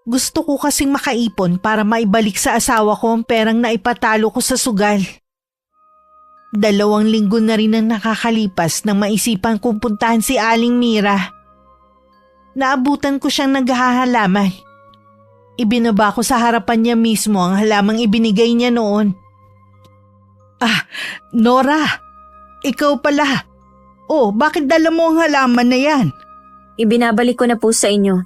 Gusto ko kasing makaipon para maibalik sa asawa ko ang perang naipatalo ko sa sugal. 2 linggo na rin ang nakakalipas nang maisipan kong puntahan si Aling Mira. Naabutan ko siyang naghahalaman. Ibinaba ko sa harapan niya mismo ang halamang ibinigay niya noon. Nora, ikaw pala. Oh, bakit dala mo ang halaman na yan? Ibinabalik ko na po sa inyo.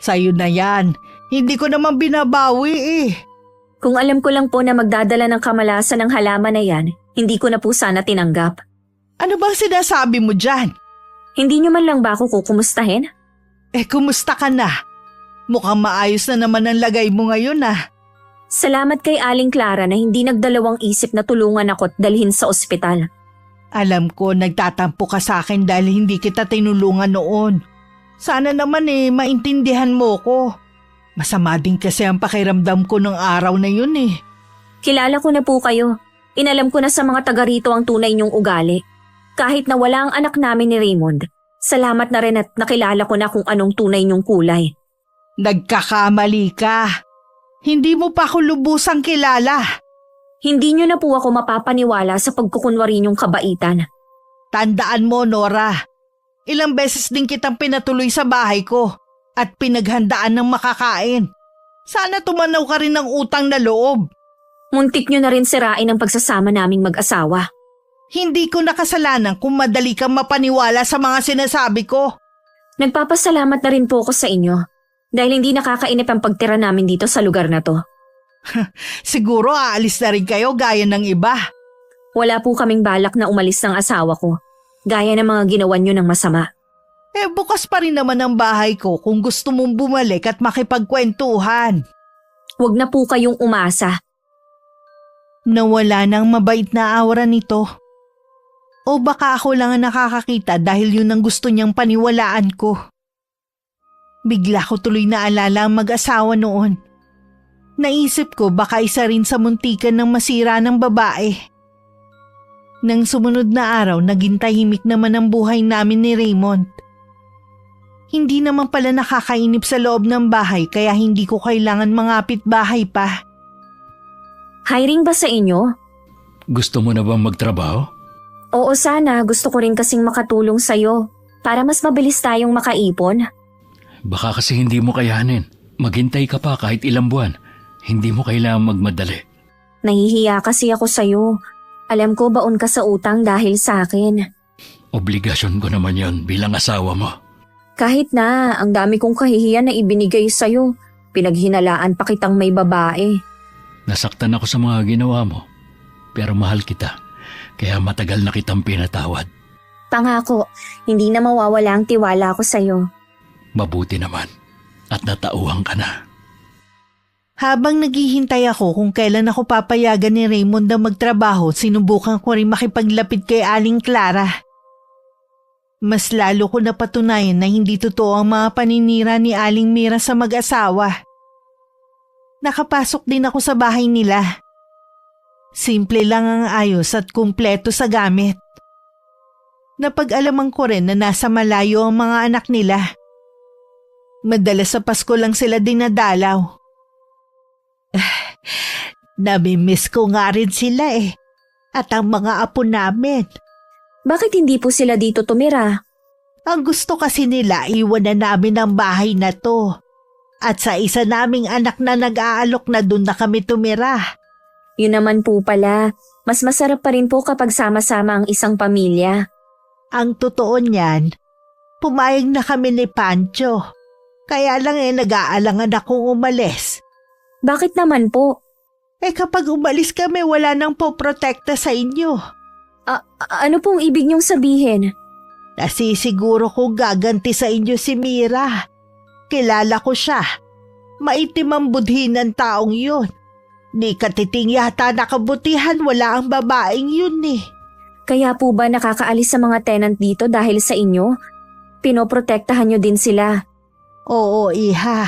Sa'yo na yan. Hindi ko naman binabawi eh. Kung alam ko lang po na magdadala ng kamalasan ng halaman na yan, hindi ko na po sana tinanggap. Ano bang sinasabi mo dyan? Hindi niyo man lang ba ako kukumustahin? Kumusta ka na? Mukhang maayos na naman ang lagay mo ngayon ah. Salamat kay Aling Clara na hindi nagdalawang isip na tulungan ako at dalhin sa ospital. Alam ko nagtatampo ka sa akin dahil hindi kita tinulungan noon. Sana naman maintindihan mo ko. Masama din kasi ang pakiramdam ko ng araw na yun eh. Kilala ko na po kayo. Inalam ko na sa mga taga rito ang tunay niyong ugali. Kahit na wala ang anak namin ni Raymond, salamat na rin at nakilala ko na kung anong tunay niyong kulay. Nagkakamali ka. Hindi mo pa ako lubusang kilala. Hindi niyo na po ako mapapaniwala sa pagkukunwari niyong kabaitan. Tandaan mo, Nora. Ilang beses din kitang pinatuloy sa bahay ko at pinaghandaan ng makakain. Sana tumanaw ka rin ng utang na loob. Muntik niyo na rin sirain ang pagsasama naming mag-asawa. Hindi ko nakasalanan kung madali kang mapaniwala sa mga sinasabi ko. Nagpapasalamat na rin po ako sa inyo dahil hindi nakakainip ang pagtira namin dito sa lugar na to. Siguro aalis na rin kayo gaya ng iba. Wala po kaming balak na umalis ng asawa ko, gaya ng mga ginawa niyo ng masama. Bukas pa rin naman ang bahay ko kung gusto mong bumalik at makipagkwentuhan. Huwag na po kayong umasa. Nawala ng mabait na aura nito. O baka ako lang ang nakakakita dahil yun ang gusto niyang paniwalaan ko. Bigla ko tuloy naalala ang mag-asawa noon. Naisip ko baka isa rin sa muntikan ng masira ng babae. Nang sumunod na araw, naging tahimik naman ang buhay namin ni Raymond. Hindi naman pala nakakainip sa loob ng bahay kaya hindi ko kailangan mangapit bahay pa. Hiring ba sa inyo? Gusto mo na bang magtrabaho? Oo sana, gusto ko rin kasing makatulong sa'yo para mas mabilis tayong makaipon. Baka kasi hindi mo kayanin. Maghintay ka pa kahit ilang buwan. Hindi mo kailangang magmadali. Nahihiya kasi ako sa'yo. Alam ko baon ka sa utang dahil sa akin. Obligasyon ko naman yon bilang asawa mo. Kahit na, ang dami kong kahihiyan na ibinigay sa'yo. Pinaghinalaan pa kitang may babae. Nasaktan ako sa mga ginawa mo. Pero mahal kita. Kaya matagal na kitang pinatawad. Pangako, hindi na mawawala ang tiwala ko sa'yo. Mabuti naman. At natauhan ka na. Habang naghihintay ako kung kailan ako papayagan ni Raymond na magtrabaho, sinubukan ko rin makipaglapit kay Aling Clara. Mas lalo ko napatunayan na hindi totoo ang mga paninira ni Aling Mira sa mag-asawa. Nakapasok din ako sa bahay nila. Simple lang ang ayos at kumpleto sa gamit. Napag-alaman ko rin na nasa malayo ang mga anak nila. Madalas sa Pasko lang sila dinadalaw. Namimiss ko nga rin sila at ang mga apo namin. Bakit hindi po sila dito tumira? Ang gusto kasi nila iwan na namin ang bahay na to. At sa isa naming anak na nag-aalok na doon na kami tumira. Yun naman po pala, mas masarap pa rin po kapag sama-sama ang isang pamilya. Ang totoo niyan, pumayag na kami ni Pancho. Kaya lang nag-aalangan akong umalis. Bakit naman po? Kapag umalis kami, wala nang poprotekta sa inyo. Ano pong ibig niyong sabihin? Nasisiguro kong gaganti sa inyo si Mira. Kilala ko siya. Maitim ang budhi ng taong yun. Ni katiting yata nakabutihan, wala ang babaeng yun Kaya po ba nakakaalis sa mga tenant dito dahil sa inyo? Pinoprotektahan niyo din sila. Oo, iha.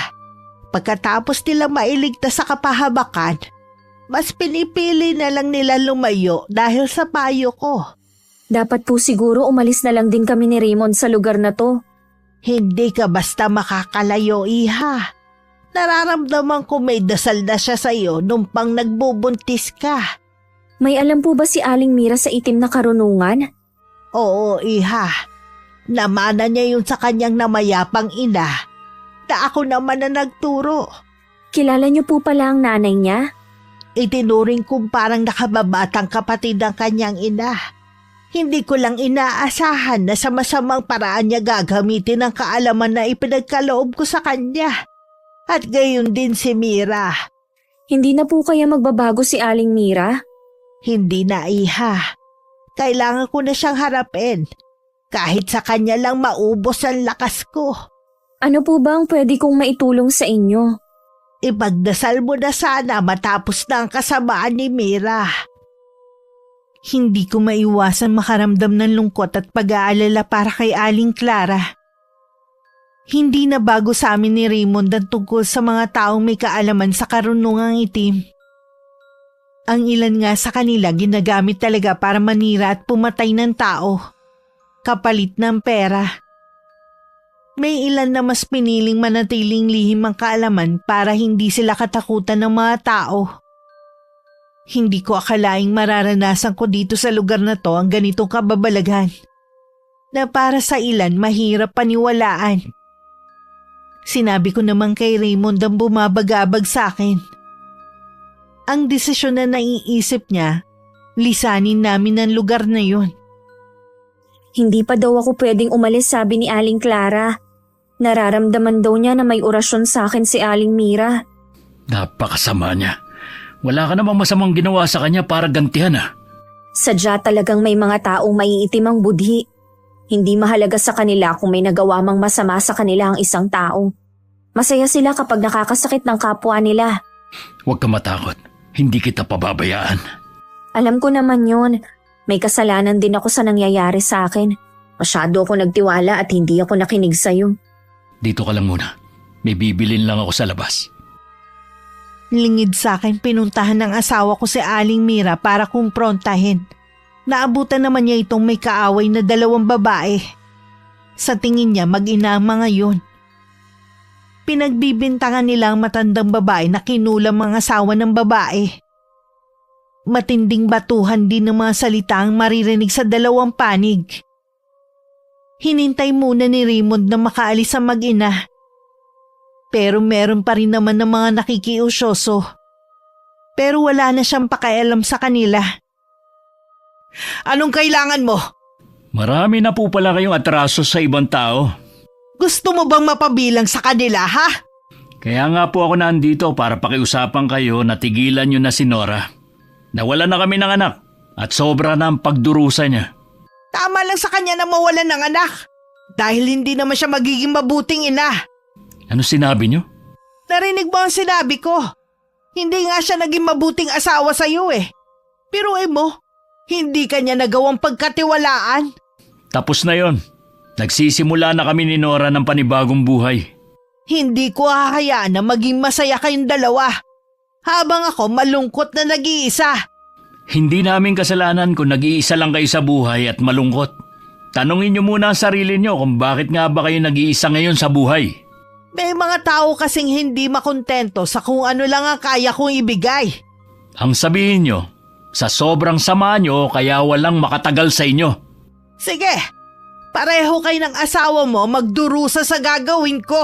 Pagkatapos nila mailigtas sa kapahabakan, mas pinipili na lang nila lumayo dahil sa payo ko. Dapat po siguro umalis na lang din kami ni Raymond sa lugar na to. Hindi ka basta makakalayo, iha. Nararamdaman ko may dasal na siya sa'yo nung pang nagbubuntis ka. May alam po ba si Aling Mira sa itim na karunungan? Oo, iha. Namana niya yun sa kanyang namayapang ina na ako naman na nagturo. Kilala niyo po pala ang nanay niya? Itinuring kong parang nakababatang kapatid ng kanyang ina. Hindi ko lang inaasahan na sa masamang paraan niya gagamitin ang kaalaman na ipinagkaloob ko sa kanya. At gayon din si Mira. Hindi na po kaya magbabago si Aling Mira? Hindi na, iha. Kailangan ko na siyang harapin. Kahit sa kanya lang maubos ang lakas ko. Ano po ba ang pwede kong maitulong sa inyo? Ipagdasal mo na sana matapos na ang kasamaan ni Mira. Hindi ko maiwasan makaramdam ng lungkot at pag-aalala para kay Aling Clara. Hindi na bago sa amin ni Raymond ang tungkol sa mga taong may kaalaman sa karunungang itim. Ang ilan nga sa kanila ginagamit talaga para manira at pumatay ng tao, kapalit ng pera. May ilan na mas piniling manatiling lihim ang kaalaman para hindi sila katakutan ng mga tao. Hindi ko akalaing mararanasan ko dito sa lugar na to ang ganitong kababalaghan, na para sa ilan mahirap paniwalaan. Sinabi ko naman kay Raymond ang bumabagabag sa akin. Ang desisyon na naiisip niya, lisanin namin ang lugar na yun. Hindi pa daw ako pwedeng umalis, sabi ni Aling Clara. Nararamdaman daw niya na may orasyon sa akin si Aling Mira. Napakasama niya. Wala ka namang masamang ginawa sa kanya para gantihan Sadya talagang may mga taong maiitim ang budhi. Hindi mahalaga sa kanila kung may nagawa mang masama sa kanila ang isang tao. Masaya sila kapag nakakasakit ng kapwa nila. Huwag ka matakot. Hindi kita pababayaan. Alam ko naman yun. May kasalanan din ako sa nangyayari sa akin. Masyado ako nagtiwala at hindi ako nakinig sa'yo. Dito ka lang muna. May bibilin lang ako sa labas. Lingid sa akin pinuntahan ng asawa ko si Aling Mira para kumprontahin. Naabutan naman niya itong may kaaway na 2 babae. Sa tingin niya mag-ina ang mga yun. Pinagbibintangan nila ang matandang babae na kinulam ang asawa ng babae. Matinding batuhan din ng mga salita ang maririnig sa 2 panig. Hinintay muna ni Raymond na makaalis ang mag-ina. Pero meron pa rin naman ng mga nakikiusyoso. Pero wala na siyang pakialam sa kanila. Anong kailangan mo? Marami na po pala kayong atraso sa ibang tao. Gusto mo bang mapabilang sa kanila, ha? Kaya nga po ako nandito para pakiusapan kayo na tigilan nyo na si Nora. Nawala na kami ng anak at sobra na ang pagdurusa niya. Tama lang sa kanya na mawalan ng anak. Dahil hindi naman siya magiging mabuting ina. Ano sinabi nyo? Narinig mo ang sinabi ko. Hindi nga siya naging mabuting asawa sa iyo eh. Pero mo, hindi kanya nagawang pagkatiwalaan. Tapos na yon. Nagsisimula na kami ni Nora ng panibagong buhay. Hindi ko hahayaan na maging masaya kayong dalawa. Habang ako malungkot na nag-iisa. Hindi namin kasalanan kung nag-iisa lang kayo sa buhay at malungkot. Tanungin nyo muna ang sarili nyo kung bakit nga ba kayo nag-iisa ngayon sa buhay. May mga tao kasing hindi makontento sa kung ano lang ang kaya kong ibigay. Ang sabihin nyo, sa sobrang sama nyo kaya walang makatagal sa inyo. Sige, pareho kayo ng asawa mo magdurusa sa gagawin ko.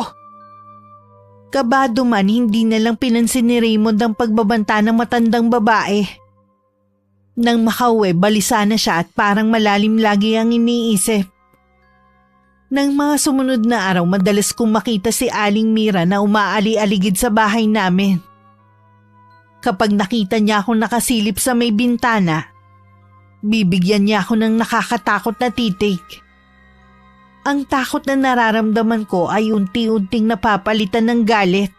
Kabado man, hindi na lang pinansin ni Raymond ang pagbabanta ng matandang babae. Nang makauwi, balisa na siya at parang malalim lagi ang iniisip. Nang mga sumunod na araw, madalas kong makita si Aling Mira na umaali-aligid sa bahay namin. Kapag nakita niya akong nakasilip sa may bintana, bibigyan niya ako ng nakakatakot na titig. Ang takot na nararamdaman ko ay unti-unting napapalitan ng galit.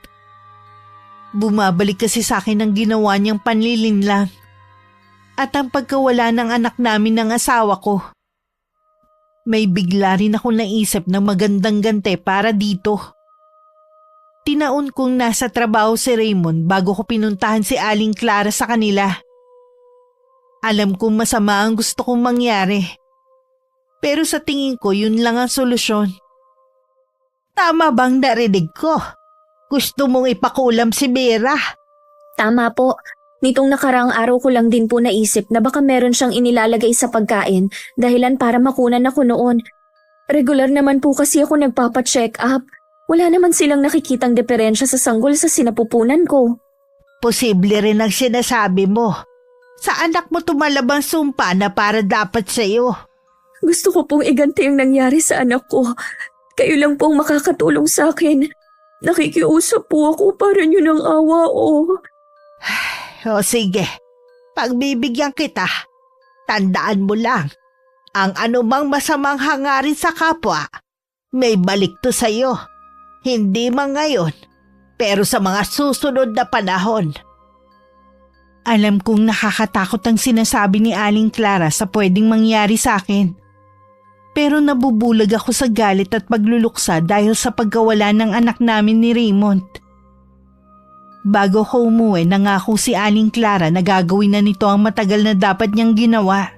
Bumabalik kasi sa akin ang ginawa niyang panlilinlang at ang pagkawala ng anak namin ng asawa ko. May bigla rin ako naisip na magandang gante para dito. Tinaon kong nasa trabaho si Raymond bago ko pinuntahan si Aling Clara sa kanila. Alam kong masama ang gusto kong mangyari. Pero sa tingin ko yun lang ang solusyon. Tama bang narinig ko? Gusto mong ipakulam si Vera? Tama po. Nitong nakaraang araw ko lang din po naisip na baka meron siyang inilalagay sa pagkain dahilan para makunan ako noon. Regular naman po kasi ako nagpapa-check up. Wala naman silang nakikitang diferensya sa sanggol sa sinapupunan ko. Posible rin ang sinasabi mo. Sa anak mo tumalabang sumpa na para dapat sa'yo. Gusto ko pong iganti ang nangyari sa anak ko. Kayo lang pong makakatulong sa akin. Nakikiusap po ako para niyo ng awa o... O sige, pagbibigyan kita. Tandaan mo lang, ang anumang masamang hangarin sa kapwa, may balik to sa'yo. Hindi man ngayon, Pero sa mga susunod na panahon, alam kong nakakatakot ang sinasabi ni Aling Clara sa pwedeng mangyari sa akin. Pero nabubulag ako sa galit at pagluluksa dahil sa pagkawala ng anak namin ni Raymond. Bago ko umuwi, nangako si Aling Clara na gagawin na nito ang matagal na dapat niyang ginawa.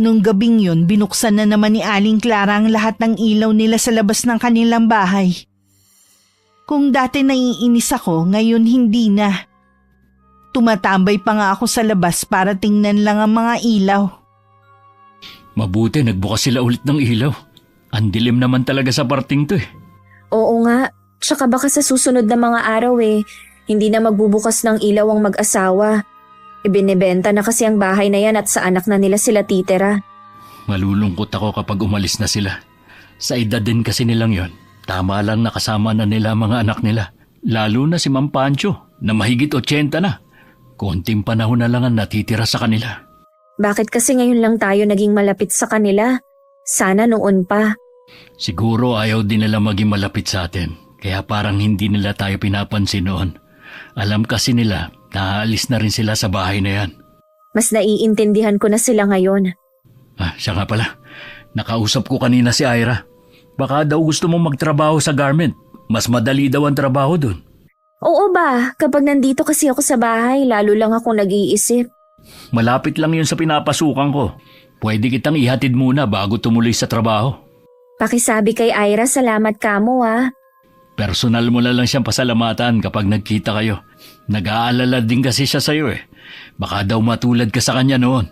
Nung gabing yun, binuksan na naman ni Aling Clara ang lahat ng ilaw nila sa labas ng kanilang bahay. Kung dati naiinis ako, ngayon hindi na. Tumatambay pa nga ako sa labas para tingnan lang ang mga ilaw. Mabuti nagbukas sila ulit ng ilaw. Ang dilim naman talaga sa parting to eh. Oo nga, tsaka baka sa susunod na mga araw hindi na magbubukas ng ilaw ang mag-asawa. Ibinebenta na kasi ang bahay na yan at sa anak na nila sila titira. Malulungkot ako kapag umalis na sila. Sa edad din kasi nilang yon. Tama lang nakasama na nila ang mga anak nila. Lalo na si Ma'am Pancho na mahigit 80 na. Konting panahon na lang ang natitira sa kanila. Bakit kasi ngayon lang tayo naging malapit sa kanila? Sana noon pa. Siguro ayaw din nila maging malapit sa atin. Kaya parang hindi nila tayo pinapansin noon. Alam kasi nila, naaalis na rin sila sa bahay na yan. Mas naiintindihan ko na sila ngayon. Siya nga pala. Nakausap ko kanina si Ira. Baka daw gusto mong magtrabaho sa garment. Mas madali daw ang trabaho dun. Oo ba? Kapag nandito kasi ako sa bahay, lalo lang ako nag-iisip. Malapit lang yun sa pinapasukan ko. Pwede kitang ihatid muna bago tumuloy sa trabaho. Pakisabi kay Ira, salamat ka mo Personal mo na lang siyang pasalamatan kapag nagkita kayo. Nag-aalala din kasi siya sa'yo eh. Baka daw matulad ka sa kanya noon.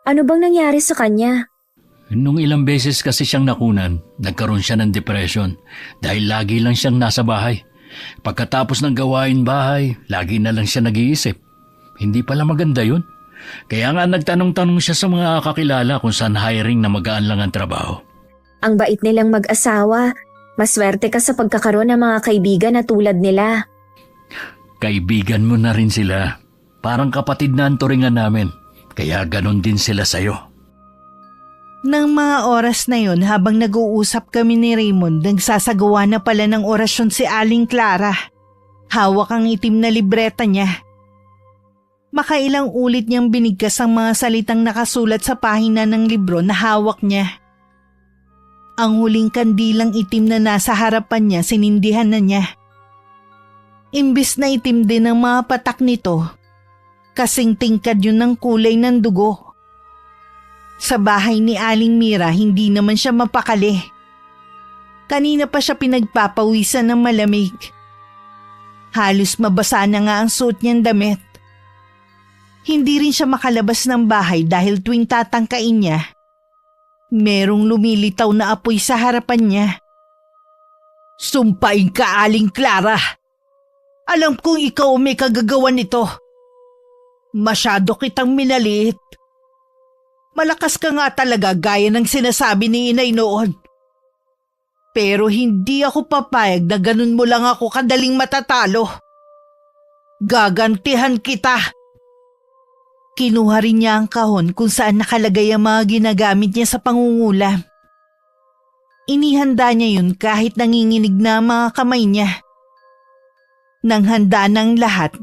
Ano bang nangyari sa kanya? Nung ilang beses kasi siyang nakunan, nagkaroon siya ng depression dahil lagi lang siyang nasa bahay. Pagkatapos ng gawain bahay, lagi na lang siya nag-iisip. Hindi pala maganda yun. Kaya nga nagtanong-tanong siya sa mga kakilala kung saan hiring na magaan lang ang trabaho. Ang bait nilang mag-asawa. Maswerte ka sa pagkakaroon ng mga kaibigan na tulad nila. Kaibigan mo na rin sila. Parang kapatid na ang turingan namin. Kaya ganon din sila sa'yo. Nang mga oras na yon, habang nag-uusap kami ni Raymond, nagsasagawa na pala ng orasyon si Aling Clara. Hawak ang itim na libreta niya. Makailang ulit niyang binigkas ang mga salitang nakasulat sa pahina ng libro na hawak niya. Ang huling kandilang itim na nasa harapan niya, sinindihan na niya. Imbis na itim din ang mga patak nito, kasing tingkad yun ng kulay ng dugo. Sa bahay ni Aling Mira, hindi naman siya mapakali. Kanina pa siya pinagpapawisan ng malamig. Halos mabasa na nga ang suot niyang damit. Hindi rin siya makalabas ng bahay dahil tuwing tatangkain niya, merong lumilitaw na apoy sa harapan niya. Sumpain ka, Aling Clara! Alam kong ikaw may kagagawan nito. Masyado kitang minaliit. Malakas ka nga talaga gaya ng sinasabi ni Inay noon. Pero hindi ako papayag na ganun mo lang ako kadaling matatalo. Gagantihan kita. Kinuha rin niya ang kahon kung saan nakalagay ang mga ginagamit niya sa pangungulam. Inihanda niya yun kahit nanginginig na ang mga kamay niya. Nang handa ng lahat,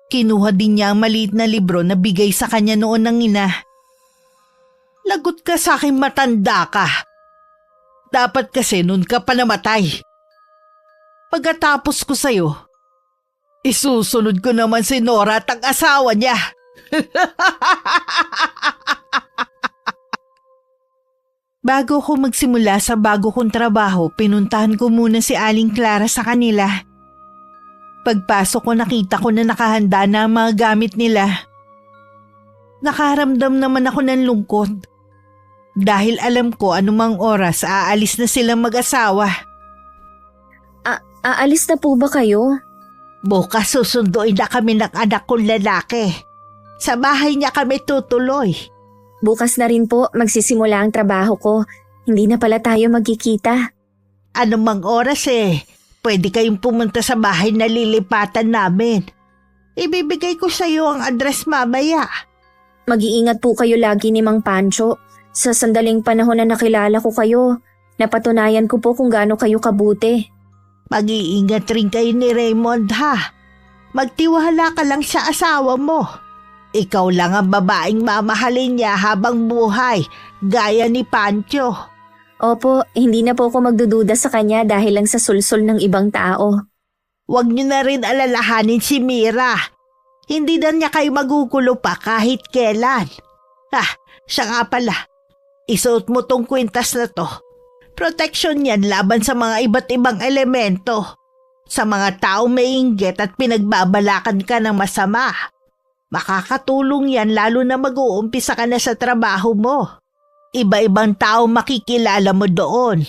kinuha din niya ang maliit na libro na bigay sa kanya noon ng ina. Lagot ka sa aking matanda ka. Dapat kasi nun ka pa namatay. Pagkatapos ko sa'yo, isusunod ko naman si Nora at ang asawa niya. Bago ko magsimula sa bago kong trabaho, pinuntahan ko muna si Aling Clara sa kanila. Pagpasok ko, nakita ko na nakahanda na ang mga gamit nila. Nakaramdam naman ako ng lungkot. Dahil alam ko anumang oras aalis na silang mag-asawa. Aalis na po ba kayo? Bukas susunduin na kami ng anak kong lalaki. Sa bahay niya kami tutuloy. Bukas na rin po magsisimula ang trabaho ko. Hindi na pala tayo magkikita. Anumang oras pwede kayong pumunta sa bahay na lilipatan namin. Ibibigay ko sa iyo ang address mamaya. Mag-iingat po kayo lagi ni Mang Pancho. Sa sandaling panahon na nakilala ko kayo, napatunayan ko po kung gaano kayo kabuti. Mag-iingat rin kayo ni Raymond ha. Magtiwala ka lang sa asawa mo. Ikaw lang ang babaeng mamahalin niya habang buhay, gaya ni Pancho. Opo, hindi na po ako magdududa sa kanya dahil lang sa sulsol ng ibang tao. Huwag niyo na rin alalahanin si Mira. Hindi na niya kayo magugulo pa kahit kailan. Siya nga pala. Isuot mo tong kwintas na to. Protection yan laban sa mga iba't ibang elemento. Sa mga taong may inggit at pinagbabalakan ka ng masama. Makakatulong yan lalo na mag-uumpisa ka na sa trabaho mo. Iba-ibang tao makikilala mo doon.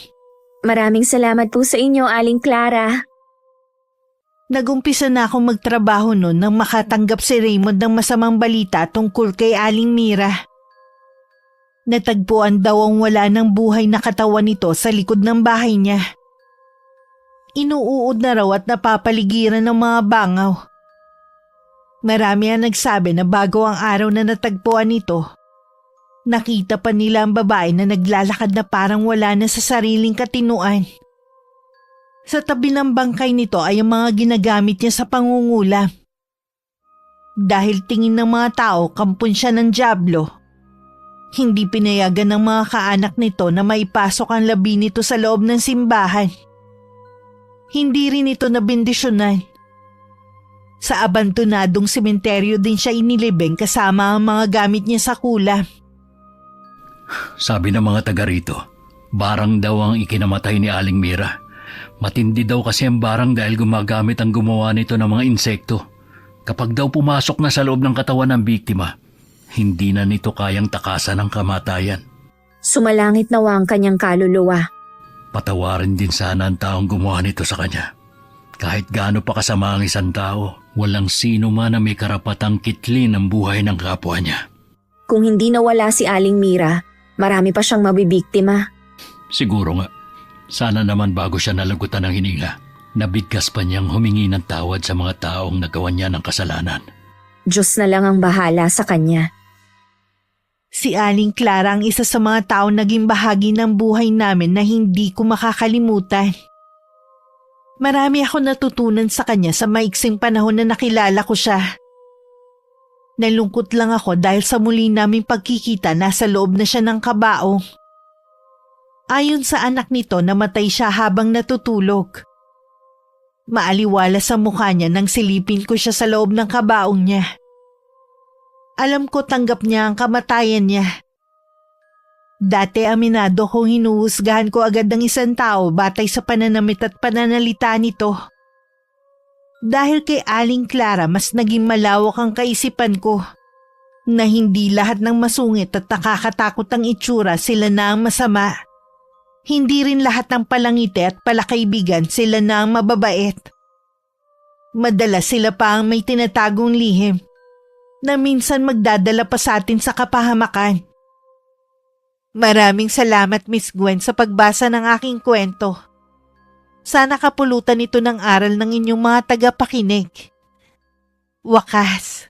Maraming salamat po sa inyo, Aling Clara. Nagumpisa na akong magtrabaho noon nang makatanggap si Raymond ng masamang balita tungkol kay Aling Mira. Natagpuan daw ang wala ng buhay na katawan nito sa likod ng bahay niya. Inuuod na raw at napapaligiran ng mga bangaw. Marami ang nagsabi na bago ang araw na natagpuan nito, nakita pa nila ang babae na naglalakad na parang wala na sa sariling katinuan. Sa tabi ng bangkay nito ay ang mga ginagamit niya sa pangungula. Dahil tingin ng mga tao kampon siya ng dyablo, hindi pinayagan ng mga kaanak nito na maipasok ang labi nito sa loob ng simbahan. Hindi rin ito nabindisyonan. Sa abandonadong sementeryo din siya inilibing kasama ang mga gamit niya sa kulam. Sabi ng mga taga rito, barang daw ang ikinamatay ni Aling Mira. Matindi daw kasi ang barang dahil gumagamit ang gumawa nito ng mga insekto. Kapag daw pumasok na sa loob ng katawan ng biktima, hindi na nito kayang takasan ang kamatayan. Sumalangit nawa ang kanyang kaluluwa. Patawarin din sana ang taong gumawa nito sa kanya. Kahit gaano pa kasama ang isang tao, walang sino man na may karapatang kitlin ang buhay ng kapwa niya. Kung hindi nawala si Aling Mira, marami pa siyang mabibiktima. Siguro nga. Sana naman bago siya nalagutan ng hininga, nabigkas pa niyang humingi ng tawad sa mga taong nagawa niya ng kasalanan. Diyos na lang ang bahala sa kanya. Si Aling Clara ang isa sa mga taong naging bahagi ng buhay namin na hindi ko makakalimutan. Marami ako natutunan sa kanya sa maiksing panahon na nakilala ko siya. Nalungkot lang ako dahil sa muli naming pagkikita nasa loob na siya ng kabaong. Ayon sa anak nito, namatay siya habang natutulog. Maaliwala sa mukha niya nang silipin ko siya sa loob ng kabaong niya. Alam ko tanggap niya ang kamatayan niya. Dati aminado kong hinuhusgahan ko agad ng isang tao batay sa pananamit at pananalita nito. Dahil kay Aling Clara mas naging malawak ang kaisipan ko na hindi lahat ng masungit at nakakatakot ang itsura sila na ang masama. Hindi rin lahat ng palangiti at palakaibigan sila na ang mababait. Madalas sila pa ang may tinatagong lihim na minsan magdadala pa sa atin sa kapahamakan. Maraming salamat Miss Gwen sa pagbasa ng aking kwento. Sana kapulutan ito ng aral ng inyong mga tagapakinig. Wakas.